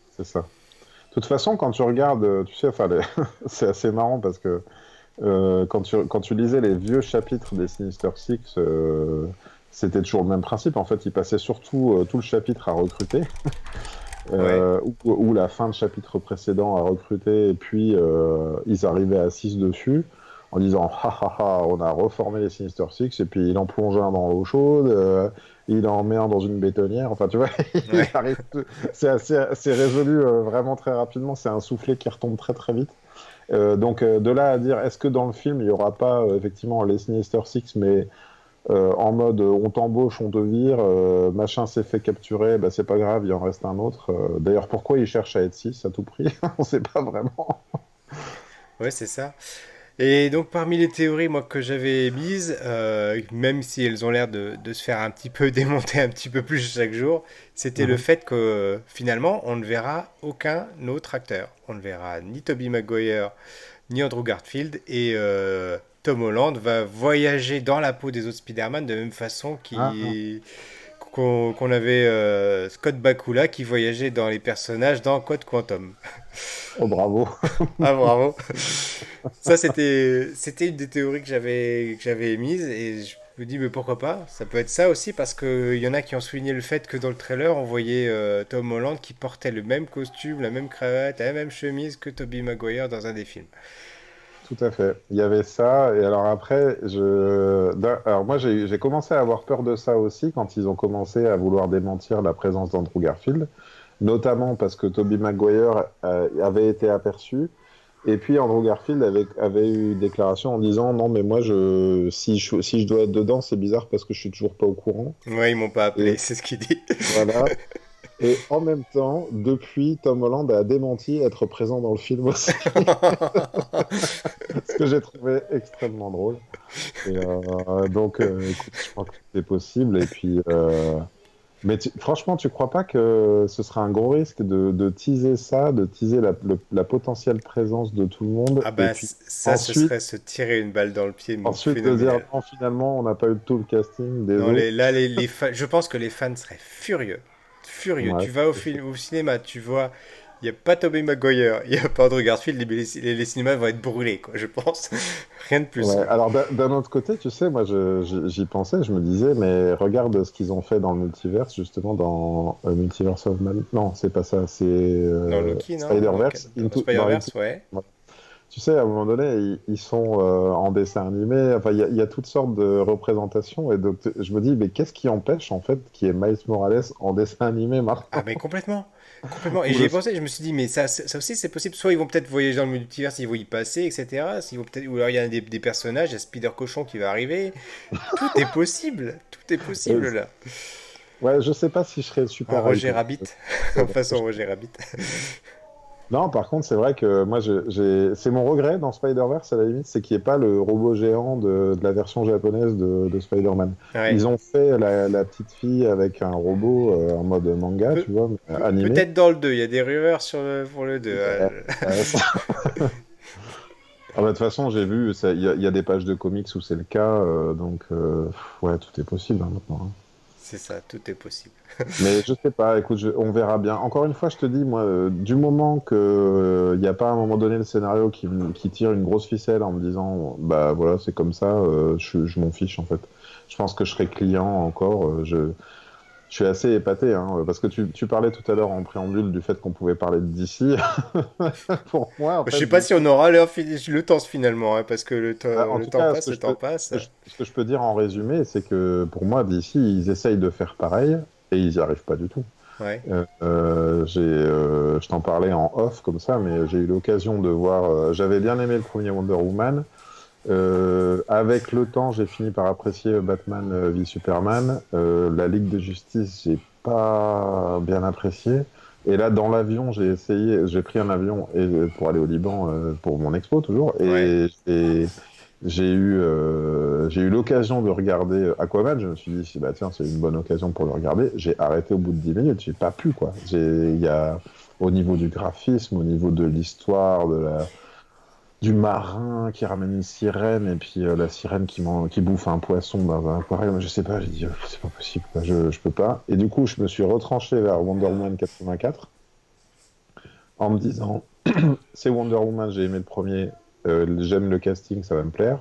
c'est ça. De toute façon, quand tu regardes, tu sais, enfin, c'est assez marrant parce que quand tu lisais les vieux chapitres des Sinister Six, c'était toujours le même principe. En fait, ils passaient surtout tout le chapitre à recruter, Ouais, ou la fin de chapitre précédent à recruter, et puis ils arrivaient à 6 dessus, en disant ha ha ha, on a reformé les Sinister Six, et puis il en plonge un dans l'eau chaude, il en met un dans une bétonnière, enfin tu vois, il ouais. arrive, c'est résolu vraiment très rapidement, c'est un soufflet qui retombe très très vite. Donc de là à dire, est-ce que dans le film, il n'y aura pas effectivement les Sinister Six, mais en mode on t'embauche, on te vire, machin s'est fait capturer, bah, c'est pas grave, il en reste un autre. D'ailleurs, pourquoi il cherche à être 6 à tout prix? On sait pas vraiment. Ouais, c'est ça. Et donc parmi les théories moi que j'avais mises, même si elles ont l'air de se faire un petit peu démonter un petit peu plus chaque jour, c'était le Mhm. fait que finalement on ne verra aucun autre acteur. On ne verra ni Tobey Maguire ni Andrew Garfield et Tom Holland va voyager dans la peau des autres Spider-Man de la même façon Ah, qu'on avait Scott Bakula qui voyageait dans les personnages dans Code Quantum. oh bravo. Ah bravo. Ça, c'était une des théories que j'avais émises et je me dis, mais pourquoi pas? Ça peut être ça aussi parce qu'il y en a qui ont souligné le fait que dans le trailer, on voyait Tom Holland qui portait le même costume, la même cravate, la même chemise que Tobey Maguire dans un des films. Tout à fait. Il y avait ça. Et alors après, alors moi, j'ai commencé à avoir peur de ça aussi quand ils ont commencé à vouloir démentir la présence d'Andrew Garfield, notamment parce que Tobey Maguire avait été aperçu. Et puis Andrew Garfield avait eu une déclaration en disant non, mais moi, si je dois être dedans, c'est bizarre parce que je suis toujours pas au courant. Ouais, ils m'ont pas Et appelé, c'est ce qu'il dit. voilà. Et en même temps, depuis, Tom Holland a démenti être présent dans le film aussi, ce que j'ai trouvé extrêmement drôle. Et donc, écoute, je crois que c'est possible. Et puis, mais franchement, tu crois pas que ce serait un gros risque de teaser ça, de teaser la potentielle présence de tout le monde, Ah et bah puis ça, ce ensuite, serait se tirer une balle dans le pied ensuite de dire phénoménal. non, finalement, on n'a pas eu tout le casting, Non, désolé. là, je pense que les fans seraient furieux. Furieux. Ouais, Tu vas au cinéma, tu vois, il n'y a pas Tobey Maguire, il n'y a pas Andrew Garfield, les cinémas vont être brûlés, quoi, je pense. Rien de plus. ouais. Alors d'un autre côté, tu sais, moi j'y pensais, je me disais, mais regarde ce qu'ils ont fait dans le multiverse, justement dans Multiverse of Man. Non, c'est pas ça, c'est Dans Loki, non? Spider-Verse, Dans Dans Into. Spider-Verse, ouais. Ouais. Tu sais, à un moment donné, ils sont en dessin animé, enfin, il y a toutes sortes de représentations, et donc je me dis, mais qu'est-ce qui empêche en fait qu'il y ait Miles Morales en dessin animé Ah, maintenant? mais complètement. Complètement. Et Ou j'y le... ai pensé, je me suis dit, mais ça aussi, c'est possible. Soit ils vont peut-être voyager dans le multivers, ils vont y passer, etc. Ou alors il y a des personnages, il y a Spider Cochon qui va arriver. Tout est possible. Tout est possible, là. Ouais, je sais pas si je serais Un super Roger hypé. Rabbit. Façon Roger Rabbit. Non, par contre, c'est vrai que moi, c'est mon regret dans Spider-Verse, à la limite, c'est qu'il n'y ait pas le robot géant de la version japonaise de Spider-Man. Ouais. Ils ont fait la petite fille avec un robot en mode manga, Pe- tu vois, animé. Peut-être dans le 2. Il y a des rumeurs pour le 2. Ouais, ouais, Ah bah, de toute façon, j'ai vu, il y a des pages de comics où c'est le cas, donc ouais, tout est possible hein, maintenant, hein. C'est ça, tout est possible. Mais je sais pas, écoute, on verra bien. Encore une fois, je te dis, moi, du moment que il n'y a pas à un moment donné le scénario qui tire une grosse ficelle en me disant, bah voilà, c'est comme ça, je m'en fiche en fait. Je pense que je serai client encore. Je suis assez épaté, hein, parce que tu parlais tout à l'heure en préambule du fait qu'on pouvait parler de DC. Pour moi, en Je fait, sais pas si on DC. aura le temps finalement, hein, parce que Bah, en le tout temps cas, passe, le temps passe. ce que je peux dire en résumé, c'est que pour moi, DC, ils essayent de faire pareil et ils n'y arrivent pas du tout. Ouais. Je t'en parlais en off comme ça, mais j'ai eu l'occasion de voir. J'avais bien aimé le premier Wonder Woman. Avec le temps, j'ai fini par apprécier Batman v Superman. La Ligue de Justice, j'ai pas bien apprécié. Et là, dans l'avion, j'ai pris un avion pour aller au Liban pour mon expo toujours, Ouais. et j'ai eu l'occasion de regarder Aquaman. Je me suis dit, bah tiens, c'est une bonne occasion pour le regarder. J'ai arrêté au bout de 10 minutes. J'ai pas pu quoi. Au niveau du graphisme, au niveau de l'histoire, du marin qui ramène une sirène et puis la sirène qui bouffe un poisson dans un aquarium. Je sais pas. J'ai dit, c'est pas possible. Quoi. Je peux pas. Et du coup, je me suis retranché vers Wonder Woman 84 en me disant, c'est Wonder Woman. J'ai aimé le premier. J'aime le casting, ça va me plaire.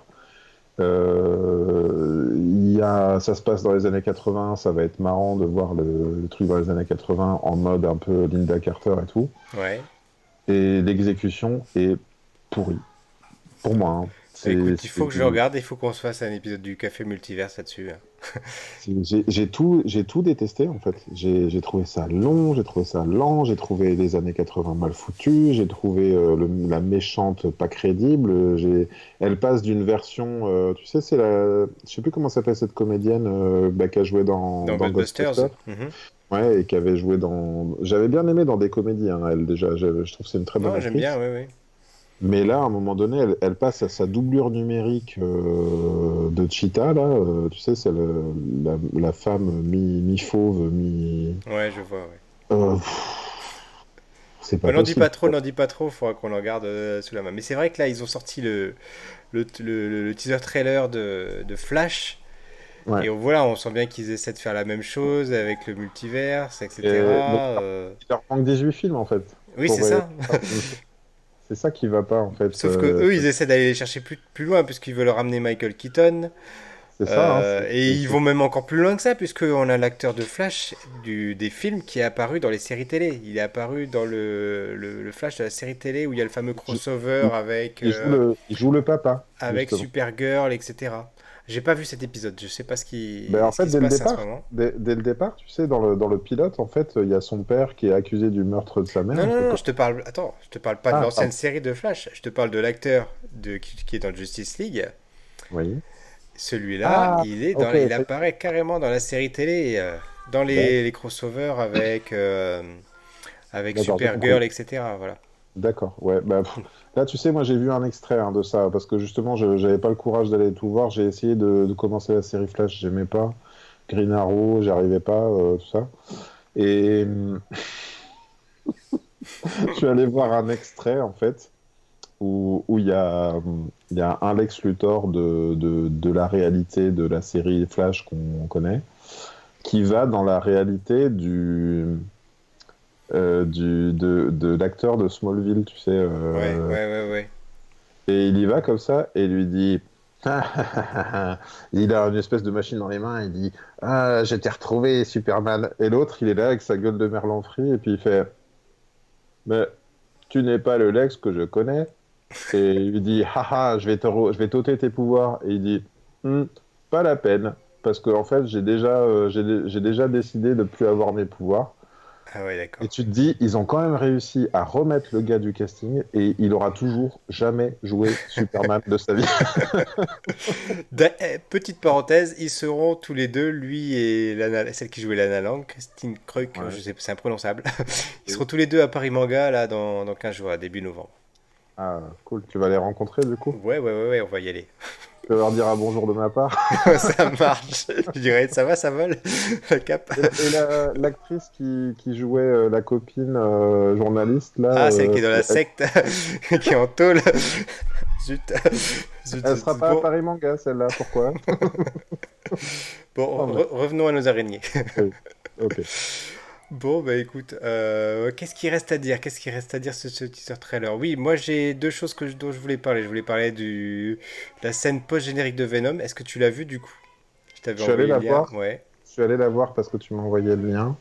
Ça se passe dans les années 80, ça va être marrant de voir le truc dans les années 80 en mode un peu Linda Carter et tout. Ouais. Et l'exécution est pourrie. Pour moi, hein. Bah, écoute, il faut que je le regarde, il faut qu'on se fasse un épisode du Café Multiverse là-dessus, hein. J'ai tout détesté en fait. J'ai trouvé ça long, j'ai trouvé ça lent, j'ai trouvé les années 80 mal foutues, j'ai trouvé la méchante pas crédible. Elle passe d'une version, tu sais, je sais plus comment s'appelle cette comédienne qui a joué Dans dans Ghostbusters. Ghostbusters. Ouais, et qui avait joué dans. J'avais bien aimé dans des comédies, hein, elle déjà. Je trouve que c'est une très bonne Non, j'aime bien, actrice. oui, oui. Mais là, à un moment donné, elle passe à sa doublure numérique de Cheetah, là. Tu sais, c'est la femme mi-fauve, mi. Ouais, je vois, ouais. C'est pas Bah, possible. n'en dis pas trop, faudra qu'on le regarde sous la main. Mais c'est vrai que là, ils ont sorti le teaser trailer de Flash. Ouais. Et voilà, on sent bien qu'ils essaient de faire la même chose avec le multiverse, Mais etc. il leur manque 18 films, en fait, Oui, c'est pour ça. faire la même chose. C'est ça qui va pas, en fait. Sauf que eux, ils essaient d'aller les chercher plus loin, puisqu'ils veulent ramener Michael Keaton. C'est ça, hein. Et ils vont même encore plus loin que ça, puisqu'on a l'acteur de Flash des films qui est apparu dans les séries télé. Il est apparu dans le Flash de la série télé où il y a le fameux Il, crossover il- il joue le papa, avec justement. Supergirl, etc. J'ai pas vu cet épisode, je sais pas Ben, en ce fait, qui se passe à ce moment. dès le départ, tu sais, dans le pilote, en fait, il y a son père qui est accusé du meurtre de sa mère, Non, un non, truc non, comme... je te parle. Attends, je te parle pas de Ah, l'ancienne pardon. série de Flash. Je te parle de l'acteur qui est dans Justice League. Oui. Celui-là, Ah, ok, il ça y est. apparaît carrément dans la série télé, dans les crossovers avec D'accord, j'ai compris. Supergirl, etc. Voilà. D'accord, ouais. Bah, pff, là, tu sais, moi, j'ai vu un extrait de ça, parce que justement, je j'avais pas le courage d'aller tout voir. J'ai essayé de commencer la série Flash, j'aimais pas. Green Arrow, j'arrivais pas, tout ça. Et je suis allé voir un extrait, en fait, où il y a un Lex Luthor de la réalité de la série Flash qu'on connaît, qui va dans la réalité de l'acteur de Smallville, tu sais. Ouais, ouais, ouais, ouais. Et il y va comme ça et lui dit. Il a une espèce de machine dans les mains, il dit Ah, je t'ai retrouvé, Superman. Et l'autre, il est là avec sa gueule de merlan-frit et puis il fait Mais tu n'es pas le Lex que je connais. Et il lui dit Haha, je vais t'ôter tes pouvoirs. Et il dit Pas la peine, parce que en fait, j'ai déjà décidé de plus avoir mes pouvoirs. Ah ouais, Et d'accord. tu te dis, ils ont quand même réussi à remettre le gars du casting et il aura toujours jamais joué Superman de sa vie. Petite parenthèse, ils seront tous les deux, lui et celle qui jouait Lana Lang, Christine Krug, Ouais. je sais, c'est imprononçable. Ils seront Oui. tous les deux à Paris Manga là dans 15 jours, à début novembre. Ah, cool. Tu vas les rencontrer du coup? Ouais, ouais, ouais, ouais, on va y aller. Tu vas leur dire un bonjour de ma part. Ça marche. Je dirais, ça vole, la cape. Et l'actrice qui jouait la copine journaliste, là, Ah, celle qui est dans la secte, qui est en tôle. Zut. Zut, elle zut, sera zut. pas à Bon, Paris Manga, celle-là. Pourquoi? bon, Oh, mais... revenons à nos araignées. oui. Ok. Bon, bah écoute, qu'est-ce qu'il reste à dire? Qu'est-ce qu'il reste à dire sur ce teaser trailer? Oui, moi j'ai deux choses dont je voulais parler. Je voulais parler de la scène post-générique de Venom. Est-ce que tu l'as vu du coup? Je t'avais Je suis allé envoyé le la lien. voir. Ouais. Je suis allé la voir parce que tu m'as envoyé le lien.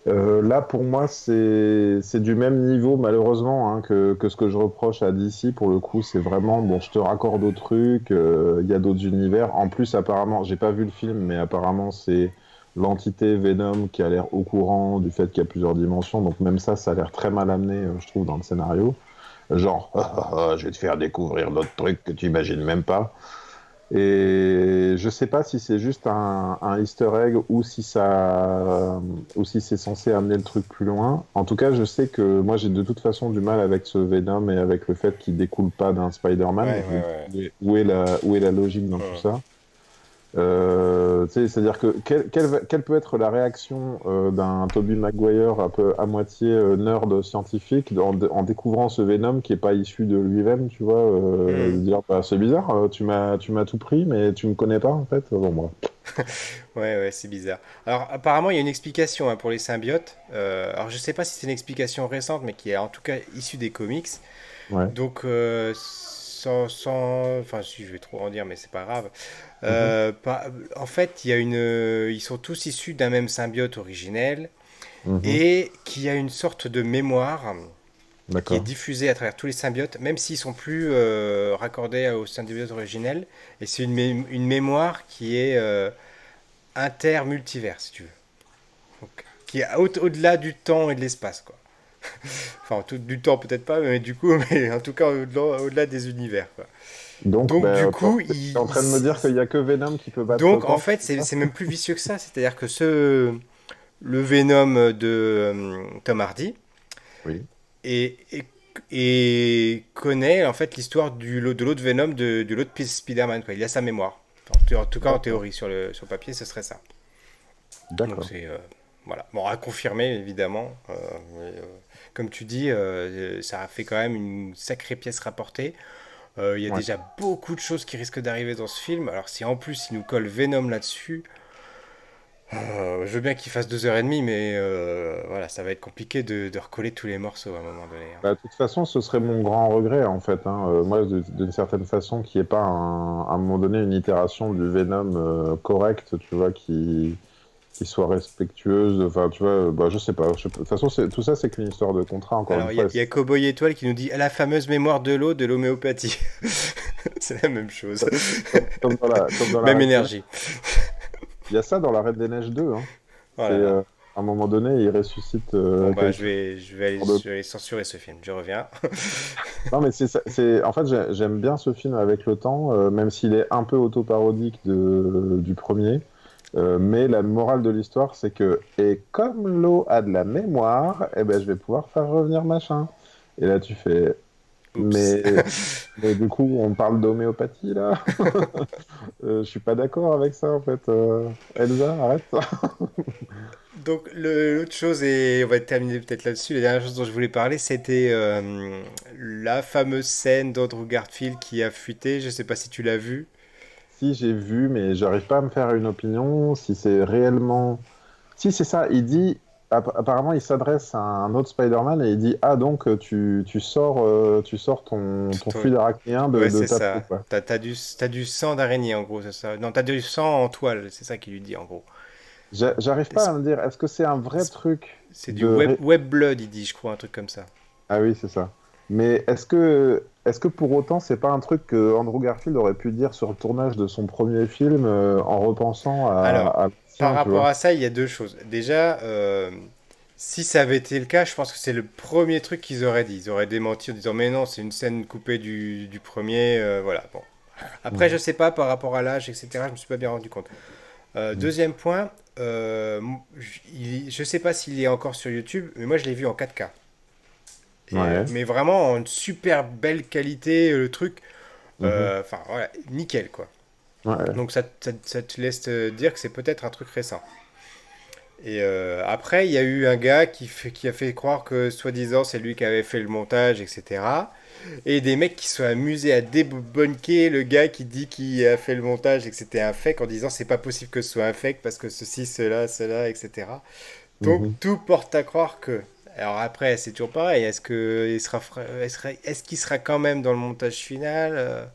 Là, pour moi, c'est du même niveau, malheureusement, hein, que ce que je reproche à DC. Pour le coup, c'est vraiment, bon, je te raccorde au truc, il y a d'autres univers. En plus, apparemment, j'ai pas vu le film, mais apparemment, c'est l'entité Venom qui a l'air au courant du fait qu'il y a plusieurs dimensions. Donc même ça a l'air très mal amené, je trouve, dans le scénario. Genre, je vais te faire découvrir d'autres trucs que tu imagines même pas. Et je sais pas si c'est juste un Easter egg ou si c'est censé amener le truc plus loin. En tout cas, je sais que moi j'ai de toute façon du mal avec ce Venom et avec le fait qu'il découle pas d'un Spider-Man. Ouais, Donc je me ouais, dis où est la logique dans tout ouais. ça? Tu sais, c'est-à-dire que quelle peut être la réaction d'un Tobey Maguire un peu à moitié nerd scientifique en découvrant ce Venom qui est pas issu de lui-même, tu vois, de Hmm. dire bah, c'est bizarre, tu m'as tout pris mais tu me connais pas en fait. Bon, moi. Ouais, ouais, c'est bizarre. Alors, apparemment, il y a une explication pour les symbiotes. Alors, je sais pas si c'est une explication récente, mais qui est en tout cas issue des comics. Ouais. Donc, enfin, si je vais trop en dire, mais c'est pas grave. Mhm. En fait, ils sont tous issus d'un même symbiote originel Mhm. et qui a une sorte de mémoire qui est D'accord. diffusée à travers tous les symbiotes, même s'ils sont plus raccordés au symbiote originel. Et c'est une mémoire qui est inter-multivers, si tu veux. Donc, qui est au-delà du temps et de l'espace, quoi. Enfin, du temps peut-être pas, mais du coup, mais en tout cas au-delà des univers, quoi. Donc, Donc du ben, coup, t'es en train de me dire qu'il y a que Venom qui peut battre donc en Kang, fait, c'est ça? c'est même plus vicieux que ça. C'est-à-dire que le Venom de Tom Hardy Oui. et, et, et connaît en fait l'histoire de l'autre Venom de l'autre Spider-Man, quoi. Il a sa mémoire. En tout cas, en D'accord. théorie, sur le papier, ce serait ça. Donc D'accord. c'est voilà. Bon, à confirmer évidemment. Mais, comme tu dis, ça a fait quand même une sacrée pièce rapportée. Il y a Ouais. déjà beaucoup de choses qui risquent d'arriver dans ce film. Alors si en plus il nous colle Venom là-dessus, je veux bien qu'il fasse 2h30, mais voilà, ça va être compliqué de recoller tous les morceaux à un moment donné, hein. Bah, de toute façon, ce serait mon grand regret, en fait, hein. Moi, d'une certaine façon, qu'il n'y ait pas, à un moment donné, une itération du Venom correct, tu vois, qui soit respectueuse. Enfin, tu vois, bah, je sais pas. De toute façon, tout ça, c'est qu'une histoire de contrat, encore une Alors fois. il y a Cowboy Étoile qui nous dit la fameuse mémoire de l'eau de l'homéopathie. C'est la même chose. Comme dans la Même Reine des Neiges. énergie. Il y a ça dans la Reine des Neiges 2, hein. Oh C'est là là. à un moment donné, il ressuscite Bon, bah, quelqu'un. je vais aller censurer ce film. Je reviens. Non, mais en fait, j'aime bien ce film avec le temps, même s'il est un peu autoparodique du premier. Mais la morale de l'histoire, c'est que, et comme l'eau a de la mémoire, eh ben, je vais pouvoir faire revenir machin. Et là, tu fais, Oups. mais, mais du coup, on parle d'homéopathie, là. Je suis pas d'accord avec ça, en fait. Elsa, arrête. Donc, l'autre chose, et on va terminer peut-être là-dessus, la dernière chose dont je voulais parler, c'était la fameuse scène d'Andrew Garfield qui a fuité. Je sais pas si tu l'as vu. Si, j'ai vu, mais j'arrive pas à me faire une opinion, si c'est réellement. Si, c'est ça, il dit. Apparemment, il s'adresse à un autre Spider-Man et il dit: Ah, donc tu sors ton Toi- fluide arachnéen Ouais, de c'est ta peau, ça. quoi. T'as du sang d'araignée, en gros, c'est ça. Non, t'as du sang en toile, c'est ça qu'il lui dit, en gros. J'arrive pas à me dire, est-ce que c'est un vrai truc C'est du de. web blood, il dit, je crois, un truc comme ça. Ah oui, c'est ça. Mais est-ce que pour autant, c'est pas un truc que Andrew Garfield aurait pu dire sur le tournage de son premier film en repensant Alors, à par l'ancien, tu rapport vois? à ça, il y a deux choses. Déjà, si ça avait été le cas, je pense que c'est le premier truc qu'ils auraient dit. Ils auraient démenti en disant, mais non, c'est une scène coupée du premier, voilà. Bon. Après, je Mhm. sais pas, par rapport à l'âge, etc., je me suis pas bien rendu compte. Deuxième point, je sais pas s'il est encore sur YouTube, mais moi je l'ai vu en 4K. Ouais. Mais vraiment en super belle qualité, le truc. Mhm. Enfin, voilà, nickel, quoi. Ouais. Donc ça te laisse dire que c'est peut-être un truc récent. Et après, il y a eu un gars qui a fait croire que, soi-disant, c'est lui qui avait fait le montage, etc. Et des mecs qui se sont amusés à débunker le gars qui dit qu'il a fait le montage et que c'était un fake en disant c'est pas possible que ce soit un fake parce que ceci, cela, etc. Donc Mhm. tout porte à croire que. Alors après, c'est toujours pareil. Est-ce qu'il sera quand même dans le montage final?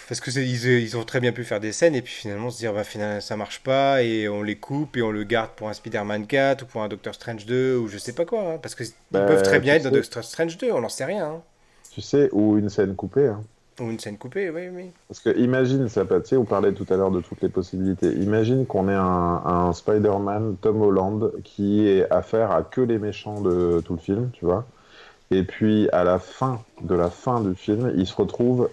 Parce que ils ont très bien pu faire des scènes et puis finalement se dire bah finalement ça marche pas et on les coupe et on le garde pour un Spider-Man 4 ou pour un Doctor Strange 2 ou je sais pas quoi, hein. Parce que ils peuvent très Bah, bien être dans Doctor Strange 2, on n'en sait rien, hein. tu sais, ou une scène coupée, hein. Ou une scène coupée, oui, oui. Parce que imagine, ça peut, tu sais, on parlait tout à l'heure de toutes les possibilités. Imagine qu'on ait un Spider-Man, Tom Holland, qui est affaire à que les méchants de tout le film, tu vois. Et puis, à la fin de la fin du film, il se retrouve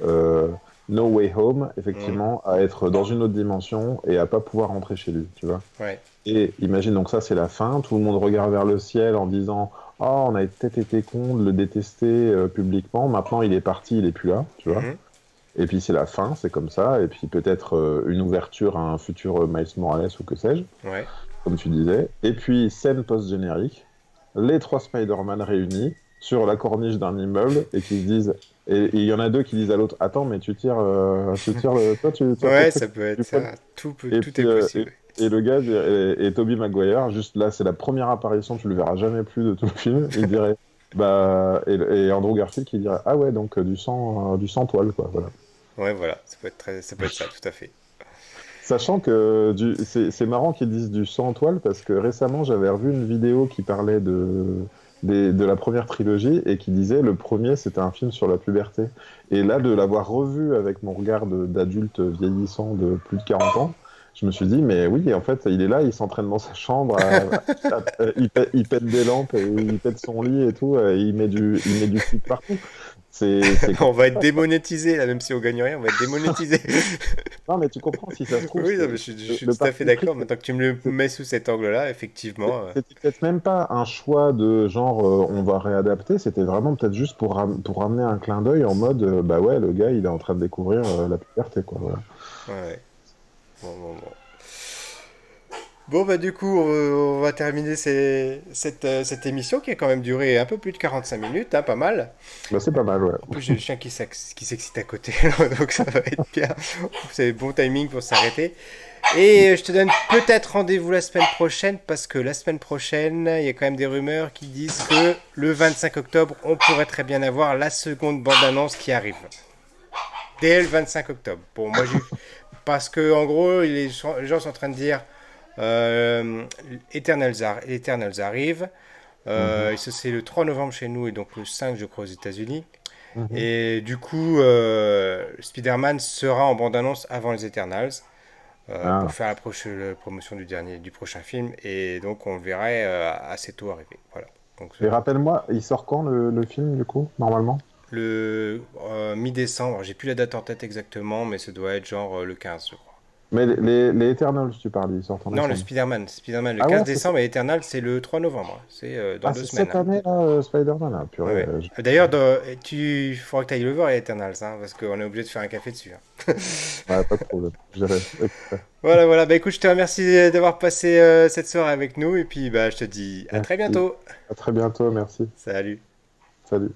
No Way Home, Mm. effectivement, à être dans une autre dimension et à pas pouvoir rentrer chez lui, tu vois. Ouais. Et imagine, donc ça, c'est la fin. Tout le monde regarde vers le ciel en disant: Oh, on a peut-être été con de le détester publiquement. Maintenant, il est parti, il est plus là, tu vois. Mhm. Et puis c'est la fin, c'est comme ça. Et puis peut-être une ouverture à un futur Miles Morales ou que sais-je, Ouais. comme tu disais. Et puis scène post-générique, les trois Spider-Man réunis sur la corniche d'un immeuble et qui se disent. Et il y en a deux qui disent à l'autre: Attends, mais toi, tu tires ton Ouais, truc ça peut être du poil. ça. Et Tout est puis possible. et le gars et Tobey Maguire, juste là, c'est la première apparition, tu le verras jamais plus de tout le film. Il dirait. Bah, et Andrew Garfield qui dirait: Ah ouais, donc du sang toile, quoi. Voilà. Ouais, voilà. Ça peut être ça, tout à fait. Sachant que c'est marrant qu'ils disent du sang en toile parce que récemment j'avais revu une vidéo qui parlait de la première trilogie et qui disait le premier c'était un film sur la puberté. Et là de l'avoir revu avec mon regard d'adulte vieillissant de plus de 40 ans, je me suis dit mais oui en fait il est là, il s'entraîne dans sa chambre, il pète des lampes, et il pète son lit et tout, et il met du flic partout. C'est comme On va être démonétisé, là, même si on gagne rien, on va être démonétisé. Non mais tu comprends si ça se trouve Oui, non, mais je suis le tout à fait parti pris. d'accord. Maintenant que tu me le mets sous cet angle-là, effectivement. C'était peut-être même pas un choix de genre on va réadapter, c'était vraiment peut-être juste pour ramener un clin d'œil en mode bah ouais, le gars il est en train de découvrir la puberté quoi. Voilà. Ouais, ouais. Bon, bon, bon. Bon, bah, du coup, on va terminer cette émission qui a quand même duré un peu plus de 45 minutes, hein, pas mal. Bah c'est pas mal, ouais. En plus, j'ai le chien qui s'excite à côté, donc ça va être bien. C'est le bon timing pour s'arrêter. Et je te donne peut-être rendez-vous la semaine prochaine, parce que la semaine prochaine, il y a quand même des rumeurs qui disent que le 25 octobre, on pourrait très bien avoir la seconde bande-annonce qui arrive. Dès le 25 octobre. Bon, moi, parce que en gros, les gens sont en train de dire Eternals arrive. Mhm. Et ça, c'est le 3 novembre chez nous et donc le 5, je crois, aux États-Unis. Mhm. Et du coup, Spider-Man sera en bande-annonce avant les Eternals pour Ah. faire la promotion du prochain film. Et donc, on le verrait assez tôt arriver. Voilà. Donc, Et rappelle-moi, il sort quand le film, du coup, normalement? le mi-décembre, j'ai plus la date en tête exactement, mais ça doit être genre le 15, je crois. Mais les Eternals, tu parles, ils sortent en Non, le décembre. Spider-Man. Spider-Man le Ah 15 ouais, décembre et Eternal, c'est le 3 novembre. C'est dans ah, deux c'est semaines. cette Hein. année, là, Spider-Man. Ah, Ouais, purée. ouais. D'ailleurs, il faudra que tu ailles le voir, Eternals, hein, parce qu'on est obligé de faire un café dessus. Hein. Ouais, pas de problème. J'irai exprès. Voilà, voilà. Bah écoute, je te remercie d'avoir passé cette soirée avec nous, et puis bah, je te dis à très Merci. bientôt. À très bientôt, merci. Salut. Salut.